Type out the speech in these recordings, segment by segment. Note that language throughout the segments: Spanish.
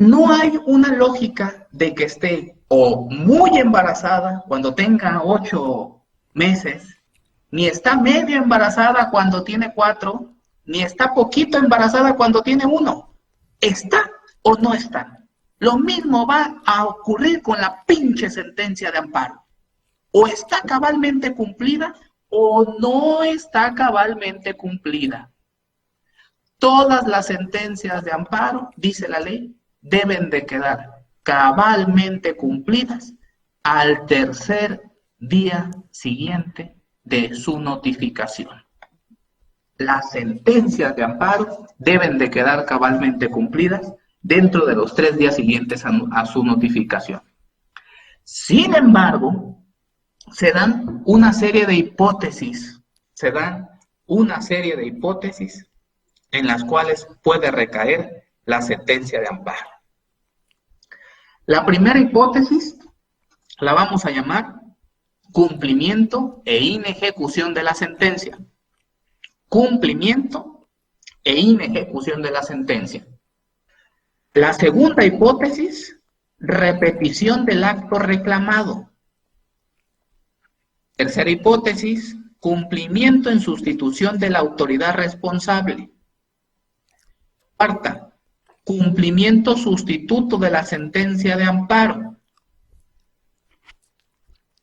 no hay una lógica de que esté o muy embarazada cuando tenga 8 meses, ni está medio embarazada cuando tiene 4, ni está poquito embarazada cuando tiene 1. ¿Está o no está? Lo mismo va a ocurrir con la pinche sentencia de amparo. O está cabalmente cumplida o no está cabalmente cumplida. Todas las sentencias de amparo, dice la ley, deben de quedar cabalmente cumplidas al tercer día siguiente de su notificación. Las sentencias de amparo deben de quedar cabalmente cumplidas dentro de los 3 días siguientes a su notificación. Sin embargo, se dan una serie de hipótesis, en las cuales puede recaer la sentencia de amparo. La primera hipótesis la vamos a llamar cumplimiento e inejecución de la sentencia. Cumplimiento e inejecución de la sentencia. La segunda hipótesis, repetición del acto reclamado. Tercera hipótesis, cumplimiento en sustitución de la autoridad responsable. Cuarta, cumplimiento sustituto de la sentencia de amparo.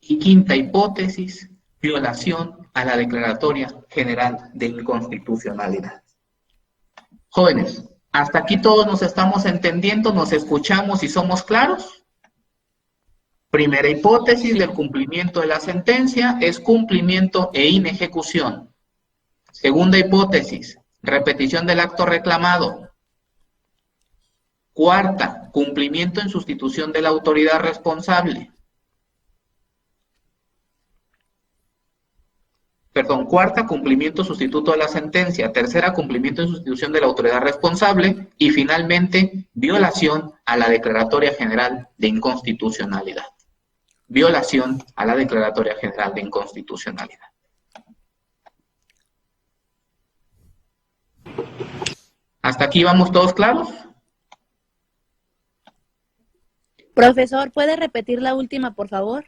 Y quinta hipótesis, violación a la Declaratoria General de Inconstitucionalidad. Jóvenes, ¿hasta aquí todos nos estamos entendiendo, nos escuchamos y somos claros? Primera hipótesis del cumplimiento de la sentencia es cumplimiento e inejecución. Segunda hipótesis, repetición del acto reclamado. Cuarta, cumplimiento en sustitución de la autoridad responsable. Cuarta, cumplimiento sustituto de la sentencia. Tercera, cumplimiento en sustitución de la autoridad responsable. Y finalmente, violación a la Declaratoria General de Inconstitucionalidad. Violación a la Declaratoria General de Inconstitucionalidad. ¿Hasta aquí vamos todos claros? Profesor, ¿puede repetir la última, por favor?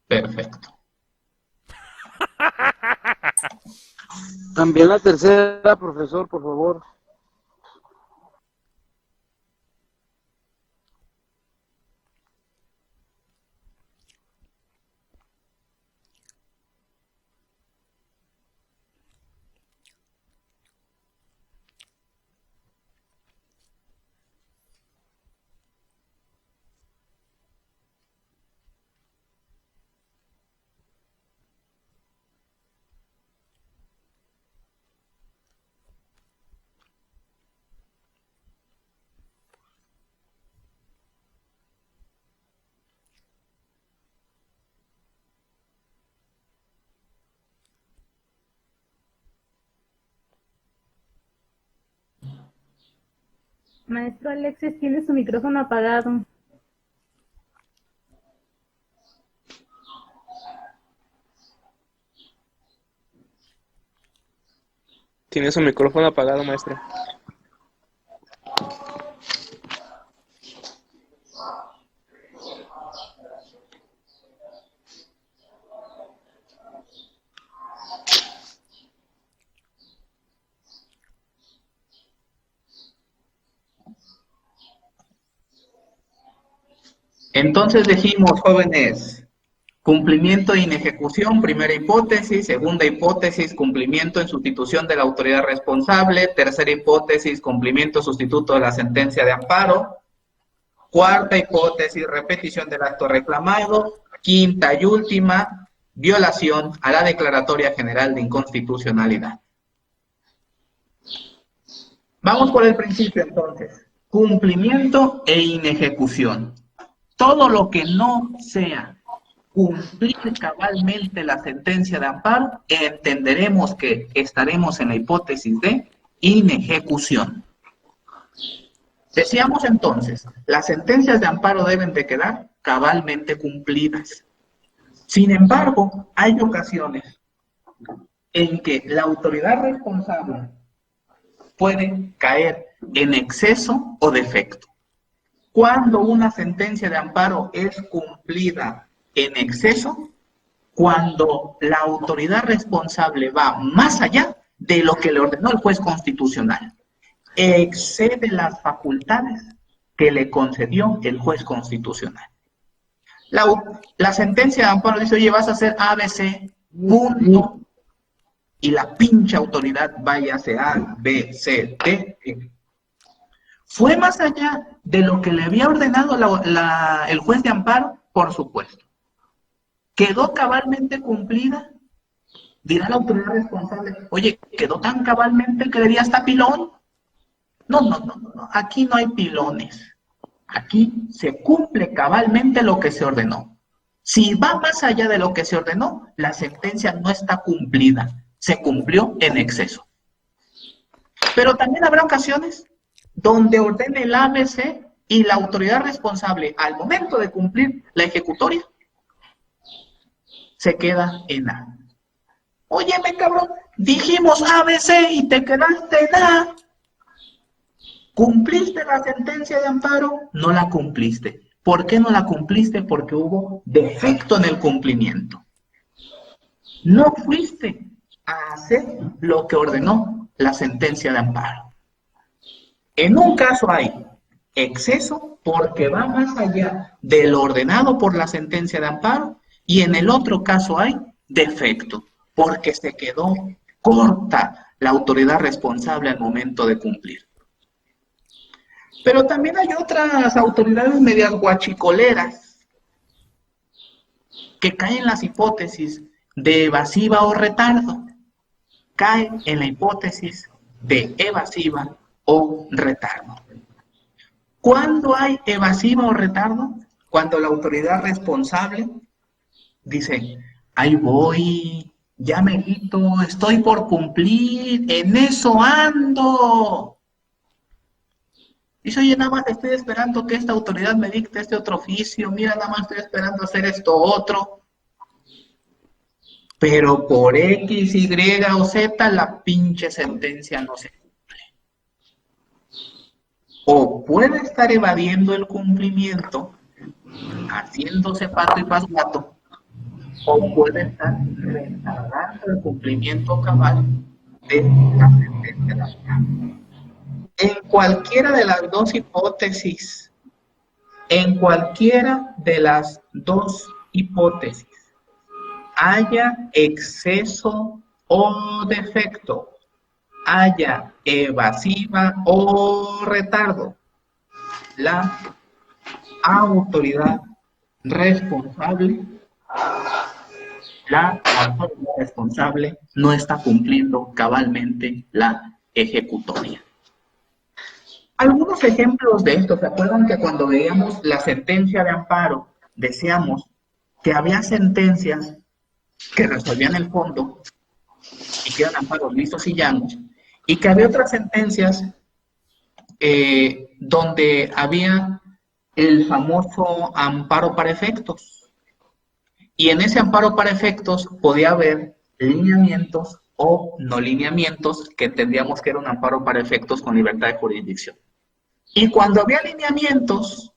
Perfecto. También la tercera, profesor, por favor. Maestro Alexis, tiene su micrófono apagado. Tiene su micrófono apagado, maestra. Entonces dijimos, jóvenes, cumplimiento e inejecución, primera hipótesis. Segunda hipótesis, cumplimiento en sustitución de la autoridad responsable. Tercera hipótesis, cumplimiento sustituto de la sentencia de amparo. Cuarta hipótesis, repetición del acto reclamado. Quinta y última, violación a la Declaratoria General de Inconstitucionalidad. Vamos por el principio entonces. Cumplimiento e inejecución. Todo lo que no sea cumplir cabalmente la sentencia de amparo, entenderemos que estaremos en la hipótesis de inejecución. Decíamos entonces, las sentencias de amparo deben de quedar cabalmente cumplidas. Sin embargo, hay ocasiones en que la autoridad responsable puede caer en exceso o defecto. Cuando una sentencia de amparo es cumplida en exceso, cuando la autoridad responsable va más allá de lo que le ordenó el juez constitucional, excede las facultades que le concedió el juez constitucional. La sentencia de amparo dice, oye, vas a hacer ABC, punto, y la pinche autoridad vaya a hacer A, B, C, D, E. ¿Fue más allá de lo que le había ordenado el juez de amparo? Por supuesto. ¿Quedó cabalmente cumplida? Dirá la autoridad responsable, oye, ¿quedó tan cabalmente que le di hasta pilón? No, aquí no hay pilones. Aquí se cumple cabalmente lo que se ordenó. Si va más allá de lo que se ordenó, la sentencia no está cumplida, se cumplió en exceso. Pero también habrá ocasiones donde ordene el ABC y la autoridad responsable, al momento de cumplir la ejecutoria, se queda en A. Óyeme, cabrón, dijimos ABC y te quedaste en A. ¿Cumpliste la sentencia de amparo? No la cumpliste. ¿Por qué no la cumpliste? Porque hubo defecto en el cumplimiento. No fuiste a hacer lo que ordenó la sentencia de amparo. En un caso hay exceso porque va más allá de lo ordenado por la sentencia de amparo, y en el otro caso hay defecto porque se quedó corta la autoridad responsable al momento de cumplir. Pero también hay otras autoridades medias guachicoleras que caen en las hipótesis de evasiva o retardo. Caen en la hipótesis de evasiva o retardo. ¿Cuándo hay evasiva o retardo? Cuando la autoridad responsable dice, ahí voy, ya me quito, estoy por cumplir, en eso ando. Dice, oye, nada más estoy esperando que esta autoridad me dicte este otro oficio, mira, nada más estoy esperando hacer esto otro. Pero por X, Y o Z, la pinche sentencia no se cumple. O puede estar evadiendo el cumplimiento, haciéndose pato y pasgato, o puede estar retardando el cumplimiento cabal de la sentencia de amparo. En cualquiera de las dos hipótesis, haya exceso o defecto, haya evasiva o retardo, la autoridad responsable no está cumpliendo cabalmente la ejecutoria. Algunos ejemplos de esto, ¿se acuerdan que cuando veíamos la sentencia de amparo decíamos que había sentencias que resolvían el fondo y que eran amparos listos y llanos, y que había otras sentencias donde había el famoso amparo para efectos? Y en ese amparo para efectos podía haber lineamientos o no lineamientos, que entendíamos que era un amparo para efectos con libertad de jurisdicción. Y cuando había lineamientos,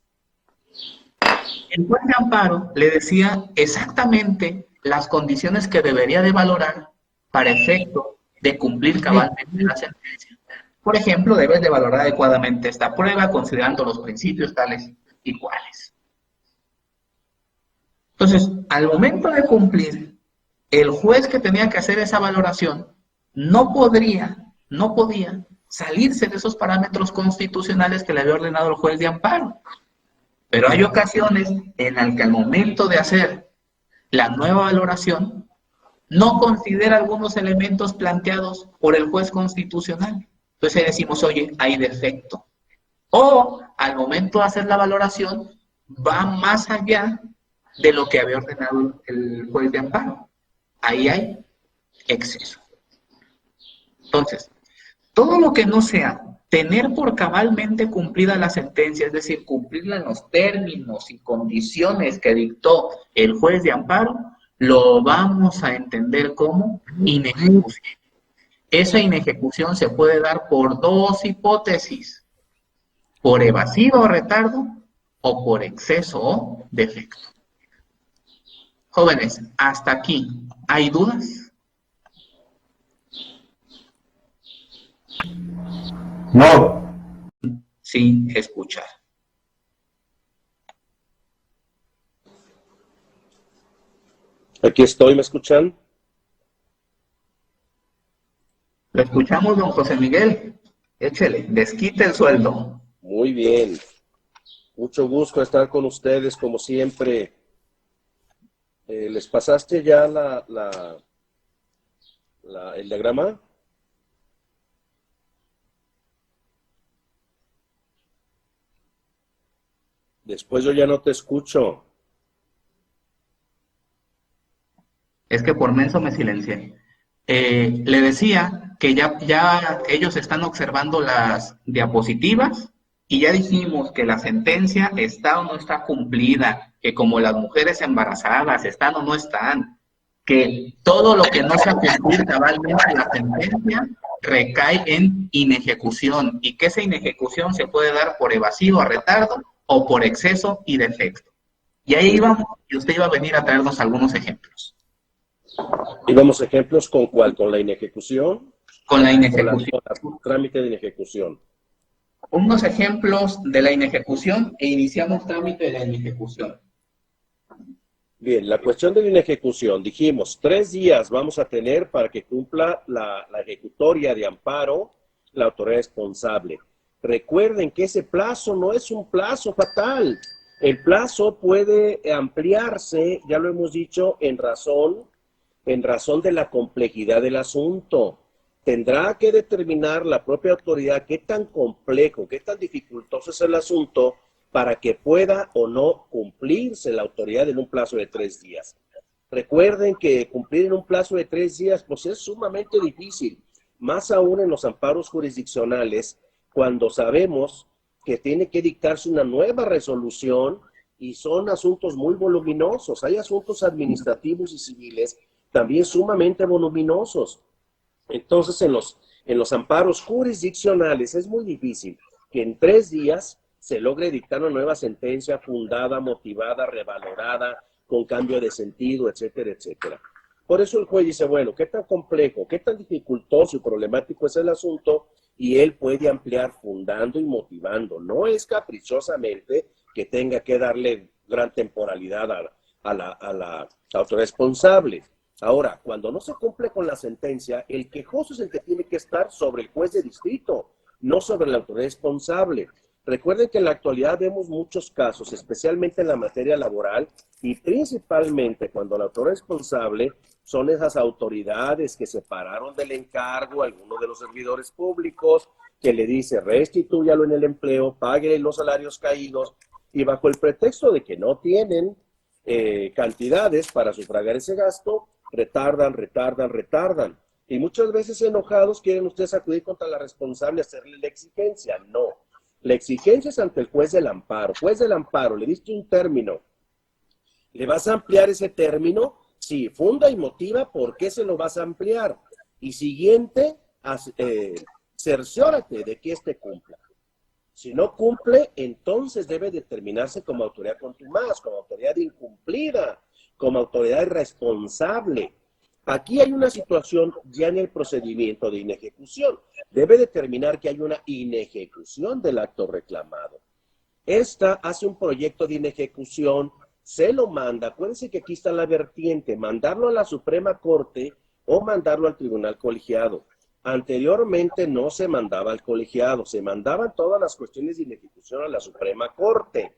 el juez de amparo le decía exactamente las condiciones que debería de valorar para efecto de cumplir cabalmente la sentencia. Por ejemplo, debes de valorar adecuadamente esta prueba considerando los principios tales y cuales. Entonces, al momento de cumplir, el juez que tenía que hacer esa valoración no podía salirse de esos parámetros constitucionales que le había ordenado el juez de amparo. Pero hay ocasiones en las que al momento de hacer la nueva valoración no considera algunos elementos planteados por el juez constitucional. Entonces ahí decimos, oye, hay defecto. O al momento de hacer la valoración va más allá de lo que había ordenado el juez de amparo. Ahí hay exceso. Entonces, todo lo que no sea tener por cabalmente cumplida la sentencia, es decir, cumplirla en los términos y condiciones que dictó el juez de amparo, lo vamos a entender como inejecución. Esa inejecución se puede dar por dos hipótesis, por evasiva o retardo o por exceso o defecto. Jóvenes, hasta aquí, ¿hay dudas? No. Sí, escuchar. Aquí estoy, ¿me escuchan? Lo escuchamos, don José Miguel. Échele, desquite el sueldo. Muy bien. Mucho gusto estar con ustedes, como siempre. ¿Les pasaste ya el diagrama? Después yo ya no te escucho. Es que por menso me silencié. Le decía que ya ellos están observando las diapositivas y ya dijimos que la sentencia está o no está cumplida, que como las mujeres embarazadas están o no están, que todo lo que no se ha cumplido cabalmente la sentencia recae en inejecución y que esa inejecución se puede dar por evasivo, retardo o por exceso y defecto. Y ahí íbamos y usted iba a venir a traernos algunos ejemplos. ¿Y vamos ejemplos con cuál? ¿Con la inejecución? Con la inejecución. Con el trámite de inejecución. Unos ejemplos de la inejecución e iniciamos trámite de la inejecución. Bien, la cuestión de la inejecución. Dijimos, 3 días vamos a tener para que cumpla la ejecutoria de amparo la autoridad responsable. Recuerden que ese plazo no es un plazo fatal. El plazo puede ampliarse, ya lo hemos dicho, en razón de la complejidad del asunto. Tendrá que determinar la propia autoridad qué tan complejo, qué tan dificultoso es el asunto para que pueda o no cumplirse la autoridad en un plazo de 3 días. Recuerden que cumplir en un plazo de 3 días pues es sumamente difícil, más aún en los amparos jurisdiccionales, cuando sabemos que tiene que dictarse una nueva resolución y son asuntos muy voluminosos. Hay asuntos administrativos y civiles también sumamente voluminosos. Entonces, en los amparos jurisdiccionales es muy difícil que en 3 días se logre dictar una nueva sentencia fundada, motivada, revalorada, con cambio de sentido, etcétera, etcétera. Por eso el juez dice, bueno, ¿qué tan complejo, qué tan dificultoso y problemático es el asunto? Y él puede ampliar fundando y motivando. No es caprichosamente que tenga que darle gran temporalidad a la autoridad responsable. Ahora, cuando no se cumple con la sentencia, el quejoso es el que tiene que estar sobre el juez de distrito, no sobre la autoridad responsable. Recuerden que en la actualidad vemos muchos casos, especialmente en la materia laboral y principalmente cuando la autoridad responsable son esas autoridades que separaron del encargo a alguno de los servidores públicos, que le dice restitúyalo en el empleo, pague los salarios caídos y bajo el pretexto de que no tienen cantidades para sufragar ese gasto, retardan. Y muchas veces enojados quieren ustedes acudir contra la responsable y hacerle la exigencia. No, la exigencia es ante el juez del amparo. Juez del amparo, le diste un término. ¿Le vas a ampliar ese término? Sí, funda y motiva por qué se lo vas a ampliar. Y siguiente, cerciórate de que éste cumpla. Si no cumple, entonces debe determinarse como autoridad contumaz, como autoridad incumplida, como autoridad irresponsable. Aquí hay una situación ya en el procedimiento de inejecución. Debe determinar que hay una inejecución del acto reclamado. Esta hace un proyecto de inejecución, se lo manda. Acuérdense que aquí está la vertiente, mandarlo a la Suprema Corte o mandarlo al Tribunal Colegiado. Anteriormente no se mandaba al colegiado, se mandaban todas las cuestiones de inejecución a la Suprema Corte.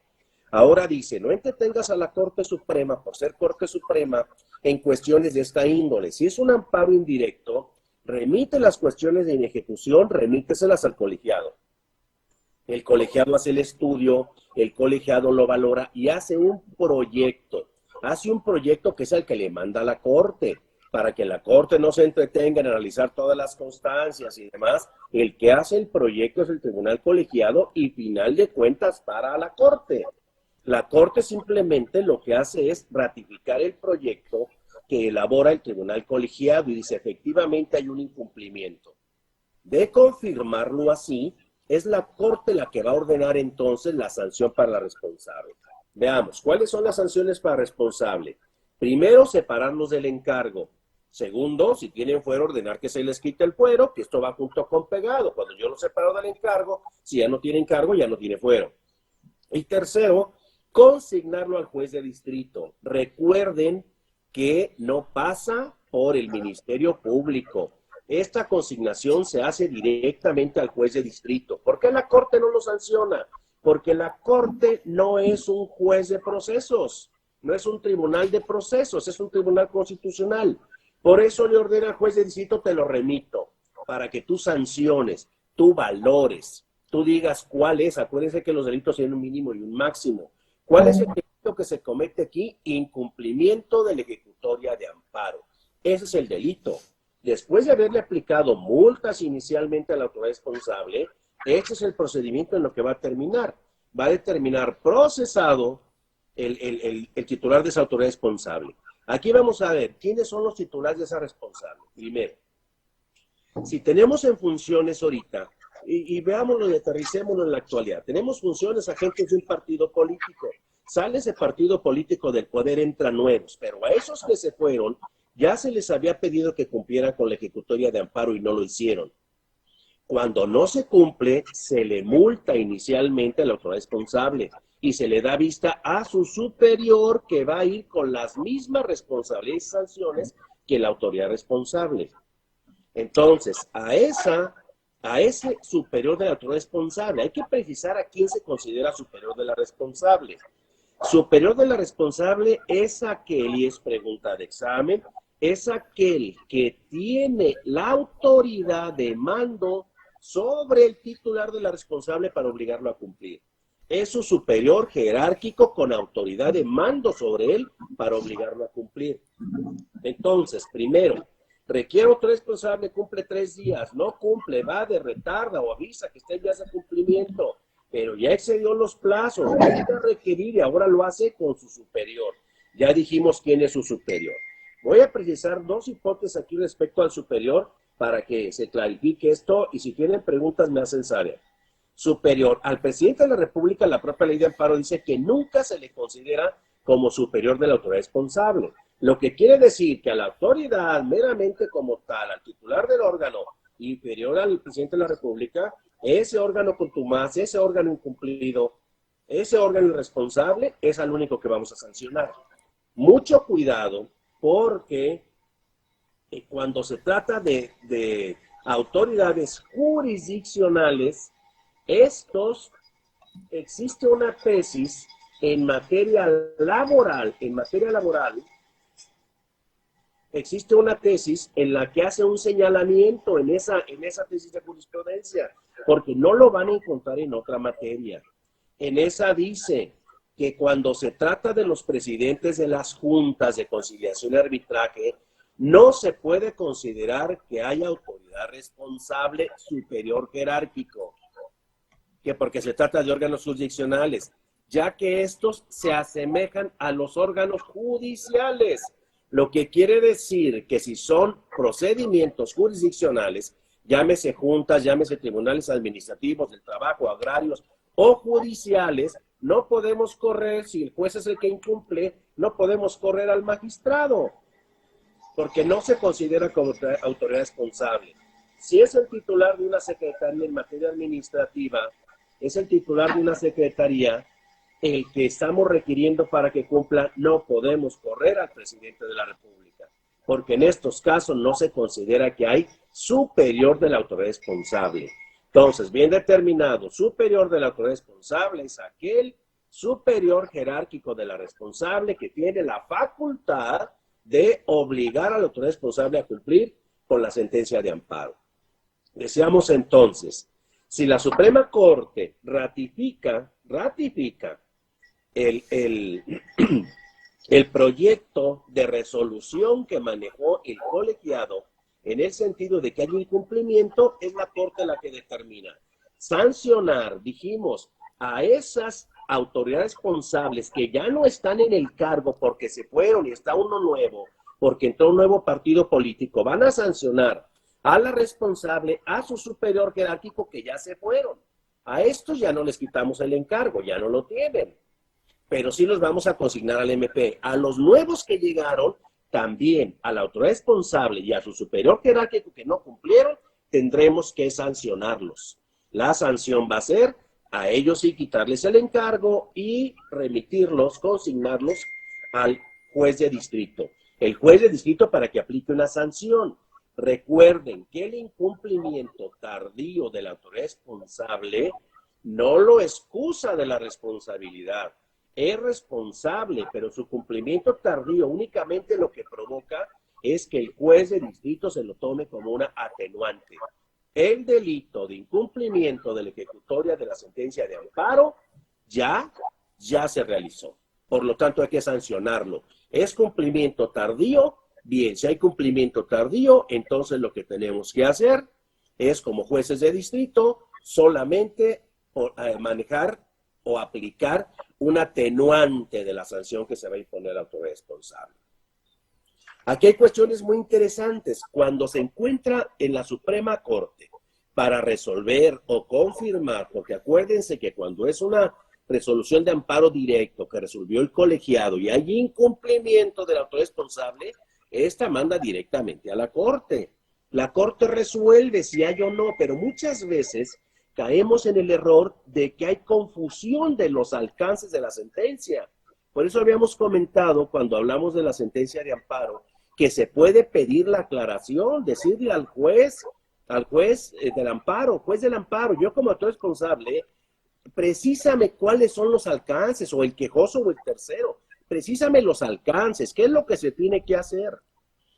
Ahora dice, no entretengas a la Corte Suprema por ser Corte Suprema en cuestiones de esta índole. Si es un amparo indirecto, remite las cuestiones de inejecución, remíteselas al colegiado. El colegiado hace el estudio, el colegiado lo valora y hace un proyecto. Hace un proyecto que es el que le manda a la Corte, para que la Corte no se entretenga en analizar todas las constancias y demás. El que hace el proyecto es el Tribunal Colegiado y final de cuentas para la Corte. La Corte simplemente lo que hace es ratificar el proyecto que elabora el tribunal colegiado y dice, efectivamente hay un incumplimiento. De confirmarlo así, es la Corte la que va a ordenar entonces la sanción para la responsable. Veamos, ¿cuáles son las sanciones para responsable? Primero, separarlos del encargo. Segundo, si tienen fuero, ordenar que se les quite el fuero, que esto va junto con pegado. Cuando yo lo separo del encargo, si ya no tiene encargo, ya no tiene fuero. Y tercero, consignarlo al juez de distrito. Recuerden que no pasa por el Ministerio Público. Esta consignación se hace directamente al juez de distrito. ¿Por qué la Corte no lo sanciona? Porque la Corte no es un juez de procesos, no es un tribunal de procesos, es un tribunal constitucional. Por eso le ordena al juez de distrito, te lo remito, para que tú sanciones, tú valores, tú digas cuál es. Acuérdense que los delitos tienen un mínimo y un máximo. ¿Cuál es el delito que se comete aquí? Incumplimiento de la ejecutoria de amparo. Ese es el delito. Después de haberle aplicado multas inicialmente a la autoridad responsable, este es el procedimiento en lo que va a terminar. Va a determinar procesado el titular de esa autoridad responsable. Aquí vamos a ver quiénes son los titulares de esa responsable. Primero, si tenemos en funciones ahorita, y veámoslo y aterricémoslo en la actualidad, tenemos funciones agentes de un partido político. Sale ese partido político del poder, entran nuevos, pero a esos que se fueron, ya se les había pedido que cumplieran con la ejecutoria de amparo y no lo hicieron. Cuando no se cumple, se le multa inicialmente a la autoridad responsable y se le da vista a su superior, que va a ir con las mismas responsabilidades y sanciones que la autoridad responsable. Entonces, a ese superior de la autoridad responsable, hay que precisar a quién se considera superior de la responsable. Superior de la responsable es aquel, y es pregunta de examen, es aquel que tiene la autoridad de mando sobre el titular de la responsable para obligarlo a cumplir. Es su superior jerárquico con autoridad de mando sobre él para obligarlo a cumplir. Entonces, primero, requiere otro responsable, cumple 3 días, no cumple, va de retarda o avisa que está en vías de cumplimiento, pero ya excedió los plazos, vuelve a requerir y ahora lo hace con su superior. Ya dijimos quién es su superior. Voy a precisar 2 hipótesis aquí respecto al superior para que se clarifique esto, y si tienen preguntas me hacen saber. Superior. Al presidente de la República, la propia ley de amparo dice que nunca se le considera como superior de la autoridad responsable. Lo que quiere decir que a la autoridad, meramente como tal, al titular del órgano, inferior al presidente de la República, ese órgano contumaz, ese órgano incumplido, ese órgano irresponsable, es al único que vamos a sancionar. Mucho cuidado, porque cuando se trata de autoridades jurisdiccionales, existe una tesis en materia laboral, existe una tesis en la que hace un señalamiento en esa tesis de jurisprudencia, porque no lo van a encontrar en otra materia. En esa dice que cuando se trata de los presidentes de las juntas de conciliación y arbitraje, no se puede considerar que haya autoridad responsable superior jerárquico, que porque se trata de órganos jurisdiccionales, ya que estos se asemejan a los órganos judiciales, lo que quiere decir que si son procedimientos jurisdiccionales, llámese juntas, llámese tribunales administrativos del trabajo, agrarios o judiciales, no podemos correr, si el juez es el que incumple, no podemos correr al magistrado, porque no se considera como autoridad responsable. Si es el titular de una secretaría en materia administrativa, es el titular de una secretaría el que estamos requiriendo para que cumpla, no podemos correr al presidente de la República, porque en estos casos no se considera que hay superior de la autoridad responsable. Entonces, bien determinado, superior de la autoridad responsable es aquel superior jerárquico de la responsable que tiene la facultad de obligar a la autoridad responsable a cumplir con la sentencia de amparo. Decíamos entonces, si la Suprema Corte ratifica el proyecto de resolución que manejó el colegiado en el sentido de que hay incumplimiento, es la Corte la que determina sancionar, dijimos, a esas autoridades responsables que ya no están en el cargo porque se fueron y está uno nuevo, porque entró un nuevo partido político. Van a sancionar a la responsable, a su superior jerárquico que ya se fueron. A estos ya no les quitamos el encargo, ya no lo tienen, pero sí los vamos a consignar al MP. A los nuevos que llegaron, también a la autoridad responsable y a su superior jerárquico que no cumplieron, tendremos que sancionarlos. La sanción va a ser a ellos sí quitarles el encargo y remitirlos, consignarlos al juez de distrito. El juez de distrito para que aplique una sanción. Recuerden que el incumplimiento tardío de la autoridad responsable no lo excusa de la responsabilidad. Es responsable, pero su cumplimiento tardío únicamente lo que provoca es que el juez de distrito se lo tome como una atenuante. El delito de incumplimiento de la ejecutoria de la sentencia de amparo ya se realizó. Por lo tanto, hay que sancionarlo. ¿Es cumplimiento tardío? Bien, si hay cumplimiento tardío, entonces lo que tenemos que hacer es, como jueces de distrito, solamente manejar o aplicar un atenuante de la sanción que se va a imponer al autorresponsable. Aquí hay cuestiones muy interesantes. Cuando se encuentra en la Suprema Corte para resolver o confirmar, porque acuérdense que cuando es una resolución de amparo directo que resolvió el colegiado y hay incumplimiento del autorresponsable, esta manda directamente a la Corte. La Corte resuelve si hay o no, pero muchas veces caemos en el error de que hay confusión de los alcances de la sentencia. Por eso habíamos comentado cuando hablamos de la sentencia de amparo que se puede pedir la aclaración, decirle al juez del amparo, juez del amparo, yo como autorresponsable, precísame cuáles son los alcances, o el quejoso o el tercero, precísame los alcances, qué es lo que se tiene que hacer.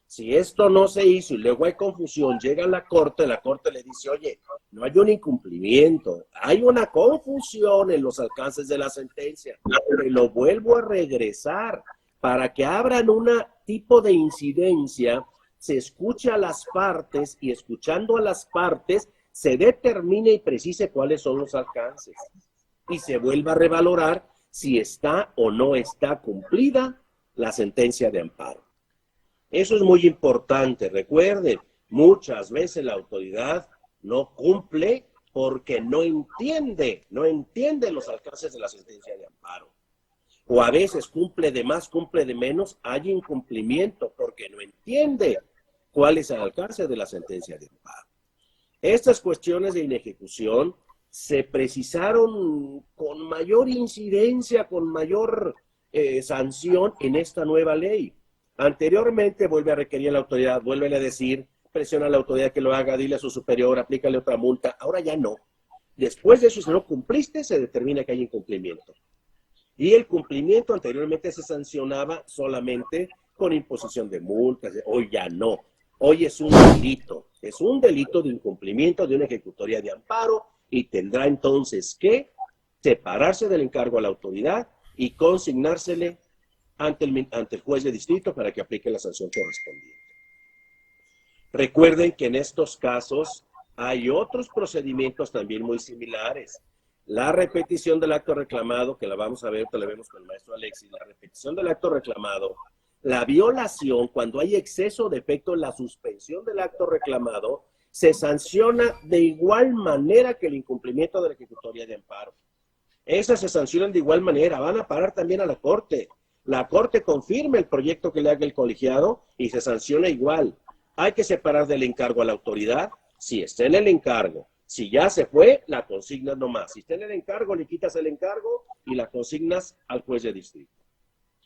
Si esto no se hizo y luego hay confusión, llega a la corte le dice, oye, no hay un incumplimiento, hay una confusión en los alcances de la sentencia, te lo vuelvo a regresar para que abran un tipo de incidencia, se escuche a las partes y escuchando a las partes se determine y precise cuáles son los alcances y se vuelva a revalorar si está o no está cumplida la sentencia de amparo. Eso es muy importante. Recuerden, muchas veces la autoridad no cumple porque no entiende los alcances de la sentencia de amparo. O a veces cumple de más, cumple de menos, hay incumplimiento porque no entiende cuál es el alcance de la sentencia de amparo. Estas cuestiones de inejecución se precisaron con mayor incidencia, con mayor sanción en esta nueva ley. Anteriormente vuelve a requerir a la autoridad, vuelve a decir, presiona a la autoridad que lo haga, dile a su superior, aplícale otra multa. Ahora ya no. Después de eso, si no cumpliste, se determina que hay incumplimiento. Y el cumplimiento anteriormente se sancionaba solamente con imposición de multas. Hoy ya no. Hoy es un delito de incumplimiento de una ejecutoria de amparo y tendrá entonces que separarse del encargo a la autoridad y consignársele ante el juez de distrito para que aplique la sanción correspondiente. Recuerden que en estos casos hay otros procedimientos también muy similares. La repetición del acto reclamado, que la vamos a ver, te la vemos con el maestro Alexis, la repetición del acto reclamado, la violación, cuando hay exceso de efecto en la suspensión del acto reclamado, se sanciona de igual manera que el incumplimiento de la ejecutoria de amparo. Esas se sancionan de igual manera, van a parar también a la Corte. La Corte confirma el proyecto que le haga el colegiado y se sanciona igual. Hay que separar del encargo a la autoridad, si está en el encargo. Si ya se fue, la consignas nomás. Si está en el encargo, le quitas el encargo y la consignas al juez de distrito.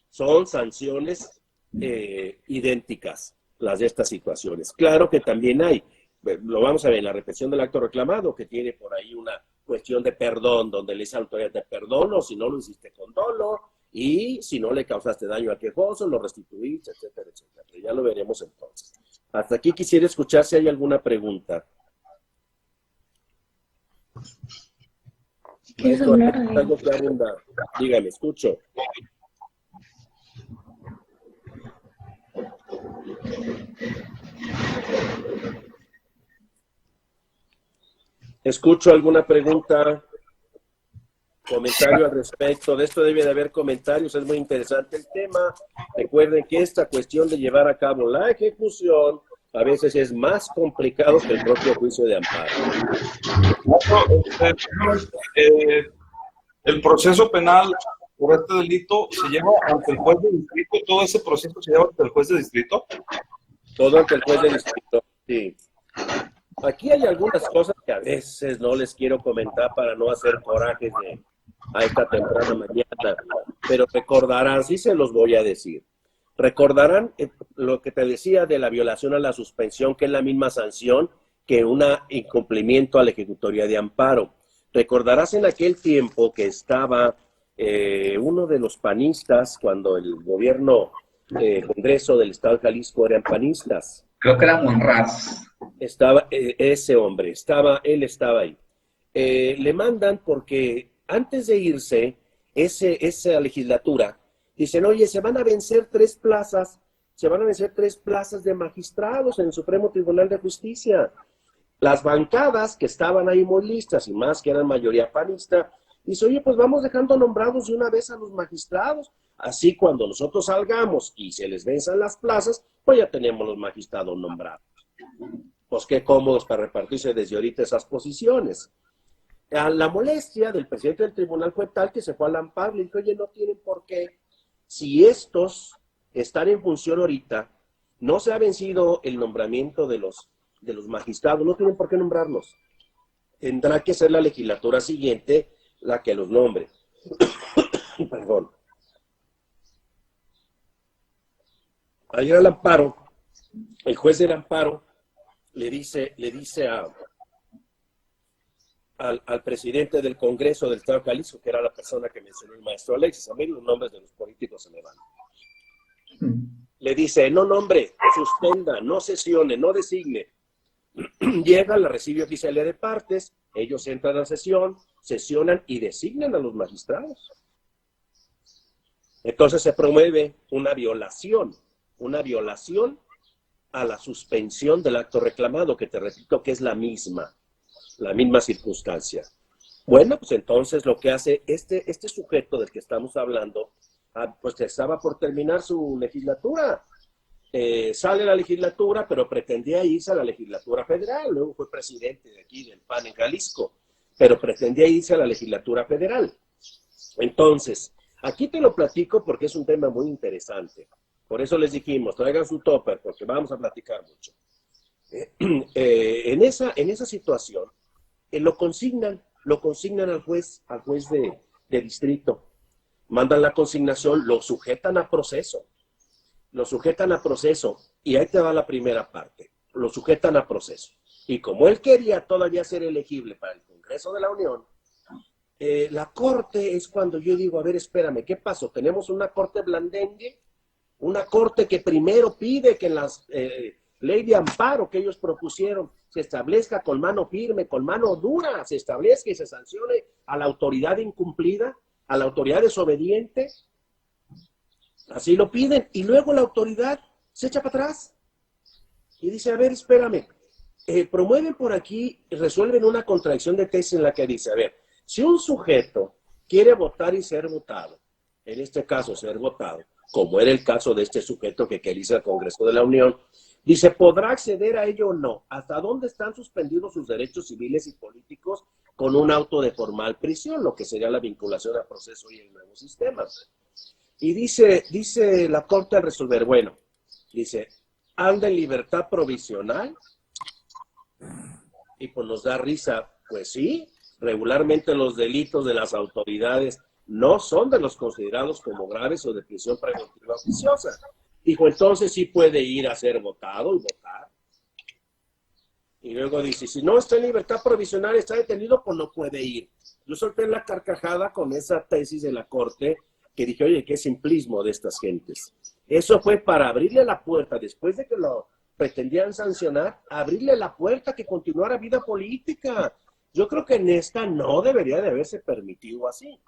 Son sanciones idénticas las de estas situaciones. Claro que también hay, lo vamos a ver en la repetición del acto reclamado, que tiene por ahí una cuestión de perdón, donde le dice a la autoridad, te perdono si no lo hiciste con dolo, y si no le causaste daño al quejoso, lo restituiste, etcétera, etcétera. Pero ya lo veremos entonces. Hasta aquí quisiera escuchar si hay alguna pregunta. Maestro, algo que abundar. Dígame, escucho. ¿Escucho alguna pregunta? Comentario al respecto. De esto debe de haber comentarios. Es muy interesante el tema. Recuerden que esta cuestión de llevar a cabo la ejecución a veces es más complicado que el propio juicio de amparo. El proceso penal por este delito se lleva ante el juez de distrito. Todo ese proceso se lleva ante el juez de distrito. Todo ante el juez de distrito, sí. Aquí hay algunas cosas que a veces no les quiero comentar para no hacer corajes a esta temprana mañana, pero recordarán, sí se los voy a decir, recordarán lo que te decía de la violación a la suspensión, que es la misma sanción que un incumplimiento a la ejecutoria de amparo. Recordarás en aquel tiempo que estaba uno de los panistas, cuando el gobierno, Congreso del Estado de Jalisco eran panistas. Creo que era Monraz. Estaba ese hombre, él estaba ahí. Le mandan porque antes de irse, esa legislatura, dicen, oye, se van a vencer 3 plazas de magistrados en el Supremo Tribunal de Justicia. Las bancadas que estaban ahí muy listas, y más que eran mayoría panista, dice, oye, pues vamos dejando nombrados de una vez a los magistrados, así cuando nosotros salgamos y se les venzan las plazas, pues ya tenemos los magistrados nombrados. Pues qué cómodos para repartirse desde ahorita esas posiciones. La molestia del presidente del tribunal fue tal que se fue al amparo y le dijo, oye, no tienen por qué, si estos están en función ahorita, no se ha vencido el nombramiento de los magistrados, no tienen por qué nombrarlos. Tendrá que ser la legislatura siguiente la que los nombre. Perdón. Ayer al amparo, el juez del amparo le dice al presidente del Congreso del Estado de Jalisco, que era la persona que mencionó el maestro Alexis, a mí los nombres de los políticos se me van. Le dice, no nombre, suspenda, no sesione, no designe. Llega, la recibe oficialía de partes, ellos entran a sesión, sesionan y designan a los magistrados. Entonces se promueve una violación a la suspensión del acto reclamado, que te repito que es la misma circunstancia. Bueno, pues entonces lo que hace este sujeto del que estamos hablando, pues estaba por terminar su legislatura. Sale la legislatura, pero pretendía irse a la legislatura federal, luego fue presidente de aquí del PAN en Jalisco, pero pretendía irse a la legislatura federal. Entonces, aquí te lo platico porque es un tema muy interesante. Por eso les dijimos, traigan su topper, porque vamos a platicar mucho. En esa situación, lo consignan al juez de distrito. Mandan la consignación, lo sujetan a proceso. Y ahí te va la primera parte. Lo sujetan a proceso. Y como él quería todavía ser elegible para el Congreso de la Unión, la corte es cuando yo digo, a ver, espérame, ¿qué pasó? ¿Tenemos una corte blandengue? Una corte que primero pide que en las ley de amparo que ellos propusieron se establezca con mano firme, con mano dura, se establezca y se sancione a la autoridad incumplida, a la autoridad desobediente. Así lo piden, y luego la autoridad se echa para atrás y dice, a ver, espérame, promueven por aquí, resuelven una contradicción de tesis en la que dice, a ver, si un sujeto quiere votar y ser votado, en este caso ser votado, como era el caso de este sujeto que quería ir al Congreso de la Unión, dice, ¿podrá acceder a ello o no? ¿Hasta dónde están suspendidos sus derechos civiles y políticos con un auto de formal prisión, lo que sería la vinculación a proceso y el nuevo sistema? Y dice la Corte al resolver, bueno, dice, anda en libertad provisional, y pues nos da risa, pues sí, regularmente los delitos de las autoridades no son de los considerados como graves o de prisión preventiva oficiosa. Dijo, entonces sí puede ir a ser votado y votar. Y luego dice, si no está en libertad provisional, está detenido, pues no puede ir. Yo solté la carcajada con esa tesis de la Corte, que dije, oye, qué simplismo de estas gentes. Eso fue para abrirle la puerta, después de que lo pretendían sancionar, abrirle la puerta que continuara vida política. Yo creo que en esta no debería de haberse permitido así.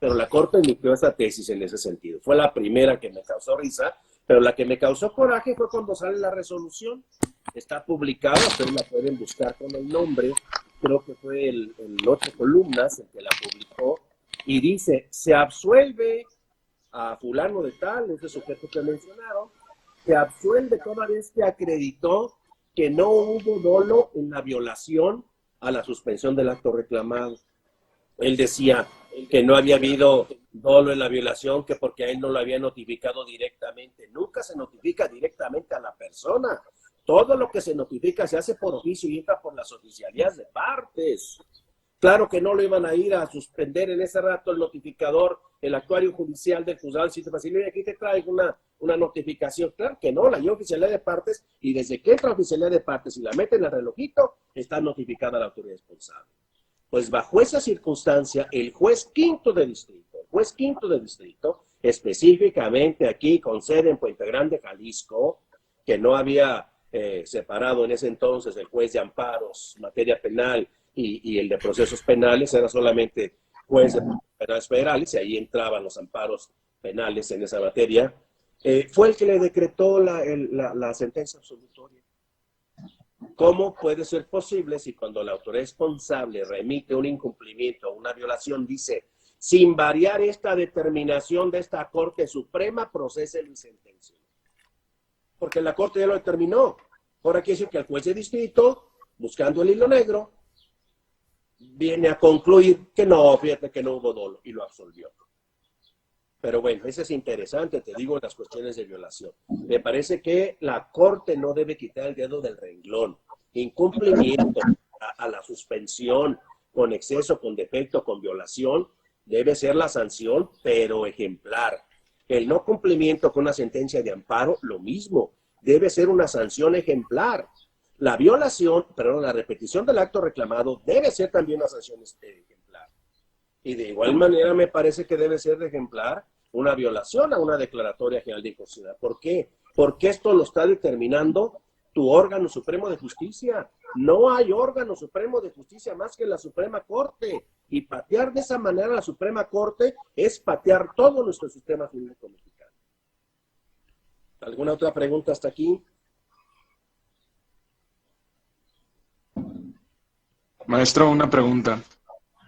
Pero la Corte emitió esa tesis en ese sentido. Fue la primera que me causó risa, pero la que me causó coraje fue cuando sale la resolución. Está publicada, ustedes la pueden buscar con el nombre, creo que fue en 8 columnas el que la publicó, y dice, se absuelve a fulano de tal, ese sujeto que mencionaron, se absuelve toda vez que acreditó que no hubo dolo en la violación a la suspensión del acto reclamado. Él decía que no había habido dolo en la violación, que porque a él no lo había notificado directamente. Nunca se notifica directamente a la persona. Todo lo que se notifica se hace por oficio y entra por las oficialías de partes. Claro que no lo iban a ir a suspender en ese rato el notificador, el actuario judicial del juzgado del sitio fácil. Aquí te traigo una notificación. Claro que no, la lleva oficialidad de partes y desde que entra oficialidad de partes y la mete en el relojito, está notificada la autoridad responsable. Pues bajo esa circunstancia, el juez quinto de distrito, específicamente aquí con sede en Puente Grande, Jalisco, que no había separado en ese entonces el juez de amparos, materia penal y el de procesos penales, era solamente juez de penales federales y ahí entraban los amparos penales en esa materia, fue el que le decretó la sentencia absolutoria. ¿Cómo puede ser posible si cuando la autoridad responsable remite un incumplimiento o una violación dice, sin variar esta determinación de esta Corte Suprema, procéselo y sentencio? Porque la Corte ya lo determinó. Ahora quiere decir que el juez de distrito, buscando el hilo negro, viene a concluir que no, fíjate que no hubo dolo y lo absolvió. Pero bueno, eso es interesante, te digo, las cuestiones de violación. Me parece que la Corte no debe quitar el dedo del renglón. Incumplimiento a la suspensión, con exceso, con defecto, con violación, debe ser la sanción, pero ejemplar. El no cumplimiento con una sentencia de amparo, lo mismo, debe ser una sanción ejemplar. La violación, perdón, la repetición del acto reclamado debe ser también una sanción ejemplar. Y de igual manera me parece que debe ser de ejemplar una violación a una declaratoria general de inconstitucionalidad. ¿Por qué? Porque esto lo está determinando tu órgano supremo de justicia. No hay órgano supremo de justicia más que la Suprema Corte. Y patear de esa manera a la Suprema Corte es patear todo nuestro sistema jurídico mexicano. ¿Alguna otra pregunta hasta aquí? Maestro, una pregunta.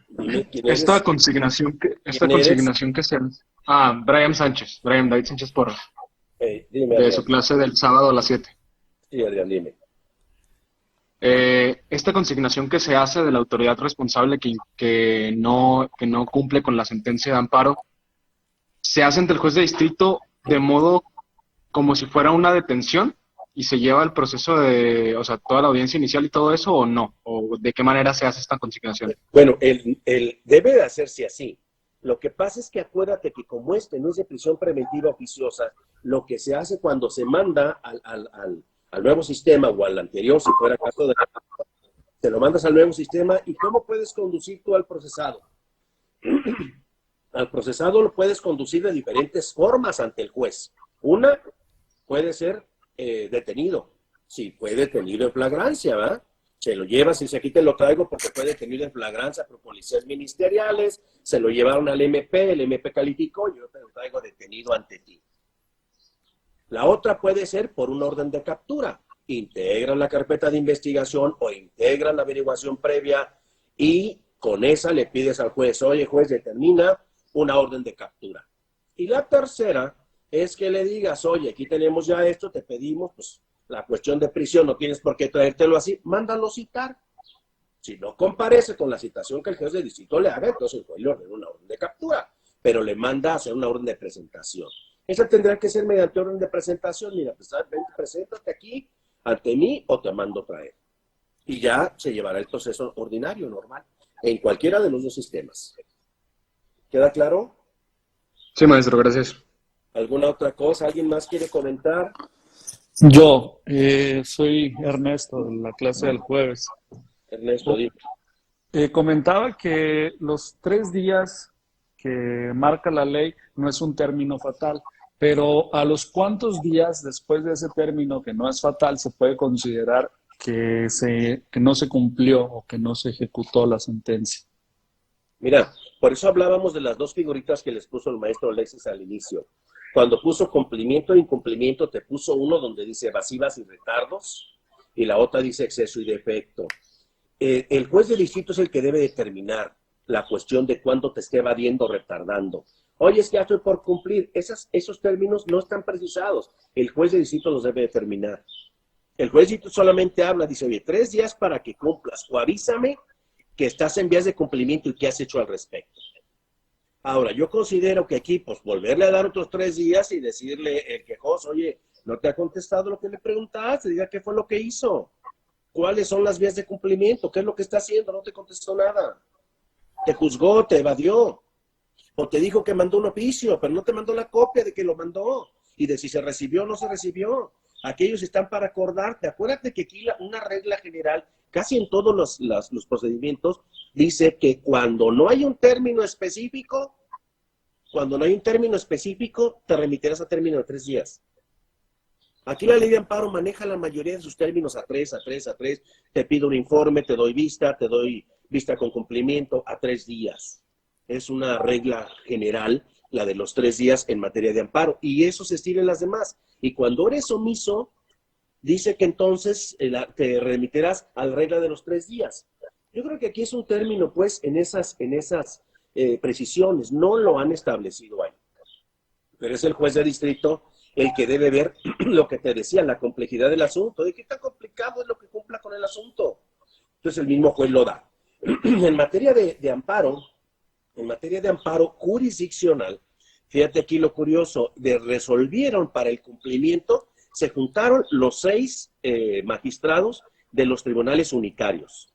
Dime, ¿quién eres? Esta consignación que se... Brian David Sánchez Porras, Dime, de Adrián. su clase del sábado a las 7. Sí, Adrián, dime. Esta consignación que se hace de la autoridad responsable que no cumple con la sentencia de amparo, ¿se hace ante el juez de distrito de modo como si fuera una detención y se lleva el proceso de, o sea, toda la audiencia inicial y todo eso, o no? ¿O de qué manera se hace esta consignación? Bueno, debe de hacerse así. Lo que pasa es que acuérdate que como no es de prisión preventiva oficiosa, lo que se hace cuando se manda al nuevo sistema o al anterior, si fuera caso de... Te lo mandas al nuevo sistema y ¿cómo puedes conducir tú al procesado? Al procesado lo puedes conducir de diferentes formas ante el juez. Una puede ser detenido. Sí, fue detenido en flagrancia, ¿verdad? Se lo llevas y dice, aquí te lo traigo porque fue detenido en flagrancia por policías ministeriales, se lo llevaron al MP, el MP calificó y yo te lo traigo detenido ante ti. La otra puede ser por un orden de captura. Integran la carpeta de investigación o integran la averiguación previa y con esa le pides al juez, oye juez, determina una orden de captura. Y la tercera es que le digas, oye, aquí tenemos ya esto, te pedimos, pues, la cuestión de prisión, no tienes por qué traértelo así, mándalo citar. Si no comparece con la citación que el juez de distrito le haga, entonces el juez le ordena una orden de captura, pero le manda a hacer una orden de presentación. Esa tendrá que ser mediante orden de presentación. Mira, pues, vente, preséntate aquí ante mí o te mando traer. Y ya se llevará el proceso ordinario, normal, en cualquiera de los dos sistemas. ¿Queda claro? Sí, maestro, gracias. ¿Alguna otra cosa? ¿Alguien más quiere comentar? Yo soy Ernesto, de la clase del jueves. Ernesto, dime. Comentaba que los 3 días que marca la ley no es un término fatal, pero ¿a los cuántos días después de ese término que no es fatal se puede considerar que no se cumplió o que no se ejecutó la sentencia? Mira, por eso hablábamos de las dos figuritas que les puso el maestro Alexis al inicio. Cuando puso cumplimiento e incumplimiento, te puso uno donde dice evasivas y retardos y la otra dice exceso y defecto. El juez de distrito es el que debe determinar la cuestión de cuándo te esté evadiendo o retardando. Oye, es que ya estoy por cumplir. Esos términos no están precisados. El juez de distrito los debe determinar. El juez de distrito solamente habla, dice, oye, 3 días para que cumplas, o avísame que estás en vías de cumplimiento y qué has hecho al respecto. Ahora, yo considero que aquí, pues, volverle a dar otros 3 días y decirle el quejoso, oye, no te ha contestado lo que le preguntaste, diga qué fue lo que hizo, cuáles son las vías de cumplimiento, qué es lo que está haciendo, no te contestó nada, te juzgó, te evadió, o te dijo que mandó un oficio, pero no te mandó la copia de que lo mandó, y de si se recibió o no se recibió. Aquellos están para acordarte. Acuérdate que aquí una regla general, casi en todos los procedimientos, dice que cuando no hay un término específico, te remitirás a término de 3 días. Aquí la ley de amparo maneja la mayoría de sus términos a 3. Te pido un informe, te doy vista con cumplimiento a 3 días. Es una regla general, la de los 3 días en materia de amparo, y eso se estila en las demás. Y cuando eres omiso, dice que entonces te remitirás a la regla de los 3 días. Yo creo que aquí es un término, pues, en esas precisiones, no lo han establecido ahí. Pero es el juez de distrito el que debe ver lo que te decía, la complejidad del asunto, de qué tan complicado es lo que cumpla con el asunto. Entonces el mismo juez lo da. En materia de amparo jurisdiccional, fíjate aquí lo curioso, resolvieron para el cumplimiento, se juntaron los 6 magistrados de los tribunales unitarios.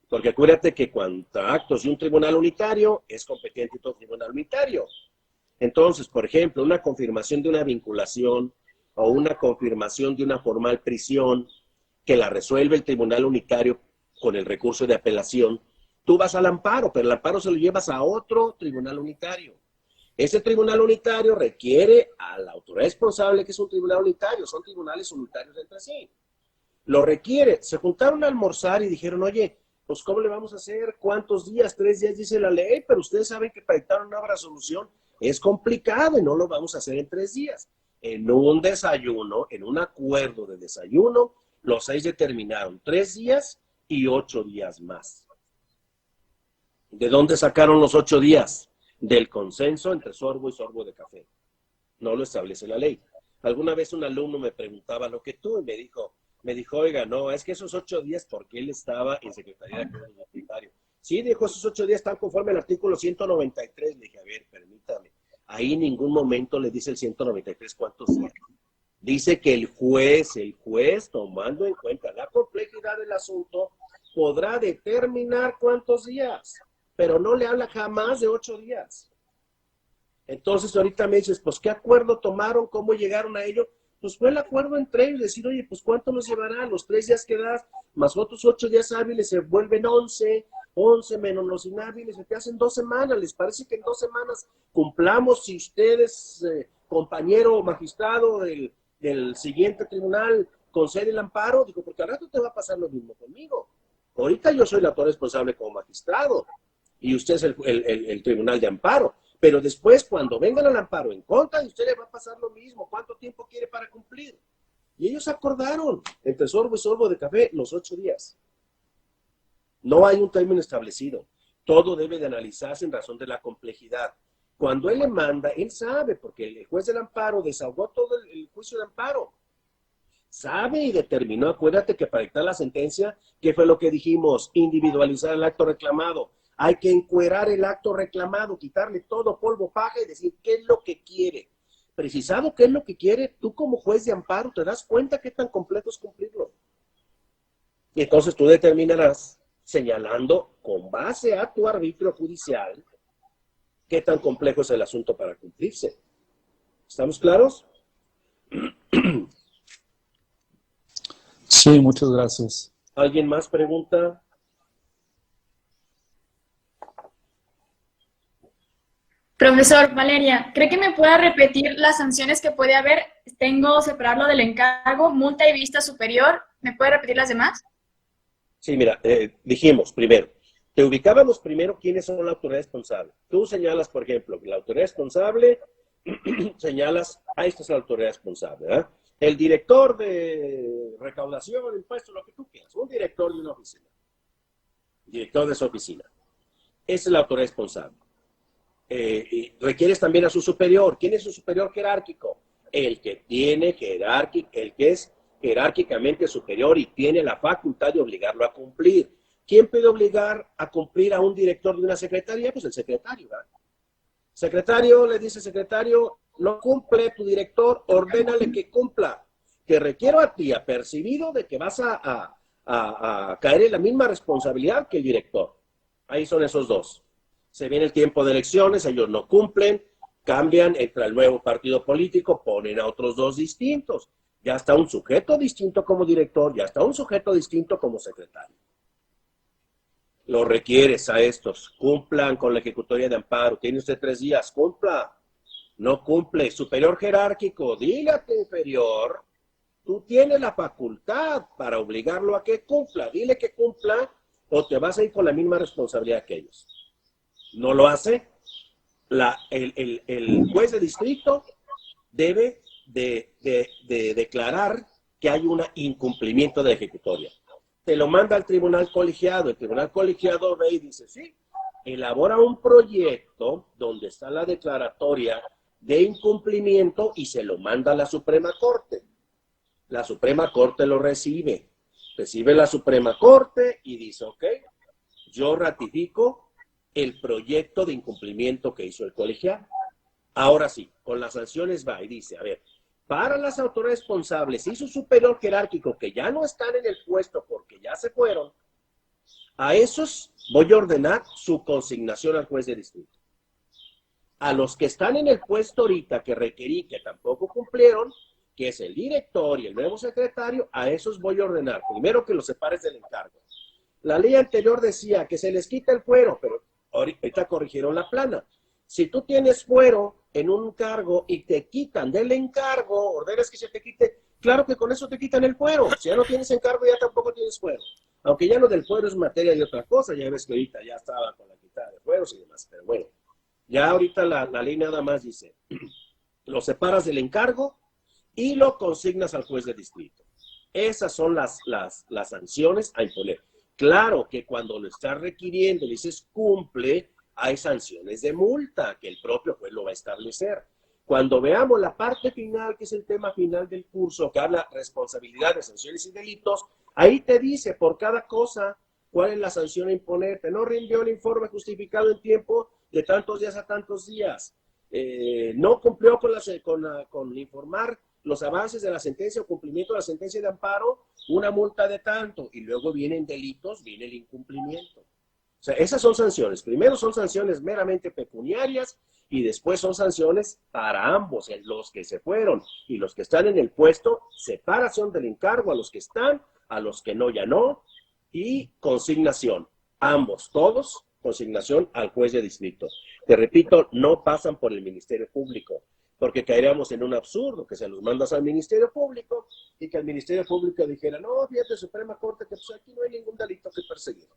Porque acuérdate que cuando actos de un tribunal unitario, es competente todo tribunal unitario. Entonces, por ejemplo, una confirmación de una vinculación o una confirmación de una formal prisión que la resuelve el tribunal unitario con el recurso de apelación, tú vas al amparo, pero el amparo se lo llevas a otro tribunal unitario. Ese tribunal unitario requiere a la autoridad responsable, que es un tribunal unitario, son tribunales unitarios entre sí. Lo requiere. Se juntaron a almorzar y dijeron, oye, pues ¿cómo le vamos a hacer? ¿Cuántos días? 3 días dice la ley, pero ustedes saben que para dictar una resolución es complicado y no lo vamos a hacer en 3 días. En un desayuno, en un acuerdo de desayuno, los 6 determinaron 3 días y 8 días más. ¿De dónde sacaron los 8 días? Del consenso entre sorbo y sorbo de café. No lo establece la ley. Alguna vez un alumno me preguntaba lo que tú, y me dijo, oiga, no, es que esos 8 días, porque él estaba en Secretaría de Actos Universitarios. Sí, dijo, esos 8 días están conforme al artículo 193. Le dije, a ver, permítame. Ahí en ningún momento le dice el 193 cuántos días. Dice que el juez, tomando en cuenta la complejidad del asunto, podrá determinar cuántos días, pero no le habla jamás de 8 días. Entonces ahorita me dices, pues, ¿qué acuerdo tomaron? ¿Cómo llegaron a ello? Pues fue el acuerdo entre ellos, decir, oye, pues, ¿cuánto nos llevará? Los 3 días que das, más otros 8 días hábiles, se vuelven 11 menos los inhábiles, se te hacen 2 semanas. ¿Les parece que en 2 semanas cumplamos si ustedes, compañero magistrado del siguiente tribunal, concede el amparo? Digo, porque al rato te va a pasar lo mismo conmigo. Ahorita yo soy el autor responsable como magistrado y usted es el tribunal de amparo. Pero después, cuando vengan al amparo en contra de usted, le va a pasar lo mismo. ¿Cuánto tiempo quiere para cumplir? Y ellos acordaron, entre sorbo y sorbo de café, los 8 días. No hay un término establecido. Todo debe de analizarse en razón de la complejidad. Cuando él le manda, él sabe, porque el juez del amparo desahogó todo el juicio de amparo. Sabe y determinó, acuérdate que para dictar la sentencia, ¿qué fue lo que dijimos? Individualizar el acto reclamado. Hay que encuerar el acto reclamado, quitarle todo polvo, paja y decir qué es lo que quiere. Precisado qué es lo que quiere, tú como juez de amparo te das cuenta qué tan complejo es cumplirlo. Y entonces tú determinarás, señalando con base a tu arbitrio judicial, qué tan complejo es el asunto para cumplirse. ¿Estamos claros? Sí, muchas gracias. ¿Alguien más pregunta? Profesor, Valeria, ¿cree que me pueda repetir las sanciones que puede haber? Tengo separarlo del encargo, multa y vista superior. ¿Me puede repetir las demás? Sí, mira, dijimos primero, te ubicábamos primero quiénes son la autoridad responsable. Tú señalas, por ejemplo, la autoridad responsable, señalas, esta es la autoridad responsable, ¿verdad? El director de recaudación, impuestos, lo que tú quieras, un director de una oficina, director de esa oficina. Esa es la autoridad responsable. Y requieres también a su superior. ¿Quién es su superior jerárquico? El que es jerárquicamente superior y tiene la facultad de obligarlo a cumplir. ¿Quién puede obligar a cumplir a un director de una secretaría? Pues el secretario, ¿verdad? Secretario le dice, secretario, no cumple tu director, ordénale que cumpla. Te requiero a ti, apercibido de que vas a caer en la misma responsabilidad que el director. Ahí son esos dos. Se viene el tiempo de elecciones, ellos no cumplen, cambian, entra el nuevo partido político, ponen a otros dos distintos. Ya está un sujeto distinto como director, ya está un sujeto distinto como secretario. Lo requieres a estos, cumplan con la ejecutoria de amparo, tiene usted 3 días, cumpla, no cumple, superior jerárquico, dile a tu inferior, tú tienes la facultad para obligarlo a que cumpla, dile que cumpla o te vas a ir con la misma responsabilidad que ellos. No lo hace, el juez de distrito debe de declarar que hay un incumplimiento de ejecutoria. Te lo manda al tribunal colegiado, el tribunal colegiado ve y dice, sí, elabora un proyecto donde está la declaratoria de incumplimiento y se lo manda a la Suprema Corte. La Suprema Corte lo recibe la Suprema Corte y dice, ok, yo ratifico el proyecto de incumplimiento que hizo el colegiado. Ahora sí, con las sanciones va y dice, a ver, para las autoridades responsables y su superior jerárquico que ya no están en el puesto porque ya se fueron, a esos voy a ordenar su consignación al juez de distrito. A los que están en el puesto ahorita que requerí que tampoco cumplieron, que es el director y el nuevo secretario, a esos voy a ordenar. Primero que los separes del encargo. La ley anterior decía que se les quita el fuero, pero ahorita corrigieron la plana. Si tú tienes fuero en un cargo y te quitan del encargo, ordenas que se te quite, claro que con eso te quitan el fuero. Si ya no tienes encargo, ya tampoco tienes fuero. Aunque ya lo del fuero es materia de otra cosa, ya ves que ahorita ya estaba con la quitada de fueros y demás. Pero bueno, ya ahorita la ley nada más dice, lo separas del encargo y lo consignas al juez de distrito. Esas son las sanciones a imponer. Claro que cuando lo estás requiriendo, le dices cumple, hay sanciones de multa que el propio juez lo va a establecer. Cuando veamos la parte final, que es el tema final del curso, que habla responsabilidad de sanciones y delitos, ahí te dice por cada cosa cuál es la sanción a imponer. Te no rindió el informe justificado en tiempo de tantos días a tantos días. No cumplió con informar los avances de la sentencia o cumplimiento de la sentencia de amparo, una multa de tanto. Y luego vienen delitos, viene el incumplimiento. O sea, esas son sanciones. Primero son sanciones meramente pecuniarias y después son sanciones para ambos, los que se fueron y los que están en el puesto, separación del encargo a los que están, a los que no, ya no, y consignación. Ambos, todos, consignación al juez de distrito. Te repito, no pasan por el Ministerio Público, porque caeríamos en un absurdo, que se los mandas al Ministerio Público y que el Ministerio Público dijera, no, fíjate, Suprema Corte, que pues aquí no hay ningún delito que perseguir.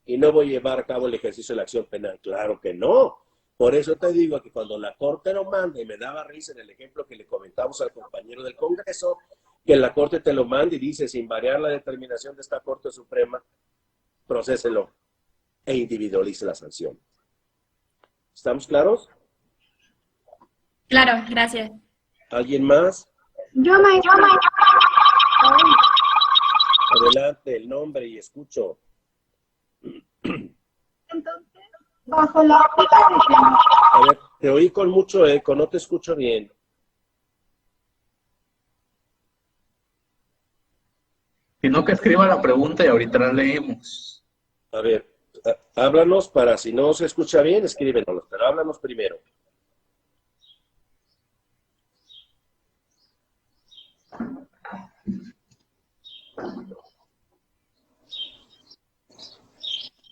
Y no voy a llevar a cabo el ejercicio de la acción penal. Claro que no. Por eso te digo que cuando la Corte lo manda, y me daba risa en el ejemplo que le comentamos al compañero del Congreso, que la Corte te lo manda y dice, sin variar la determinación de esta Corte Suprema, procéselo e individualice la sanción. ¿Estamos claros? Claro, gracias. ¿Alguien más? Yo, maestro. Adelante, el nombre y escucho. Entonces, bajo la aplicación. A ver, te oí con mucho eco, no te escucho bien. Sino que escriba la pregunta y ahorita la leemos. A ver, háblanos para, si no se escucha bien, escríbenos, pero háblanos primero.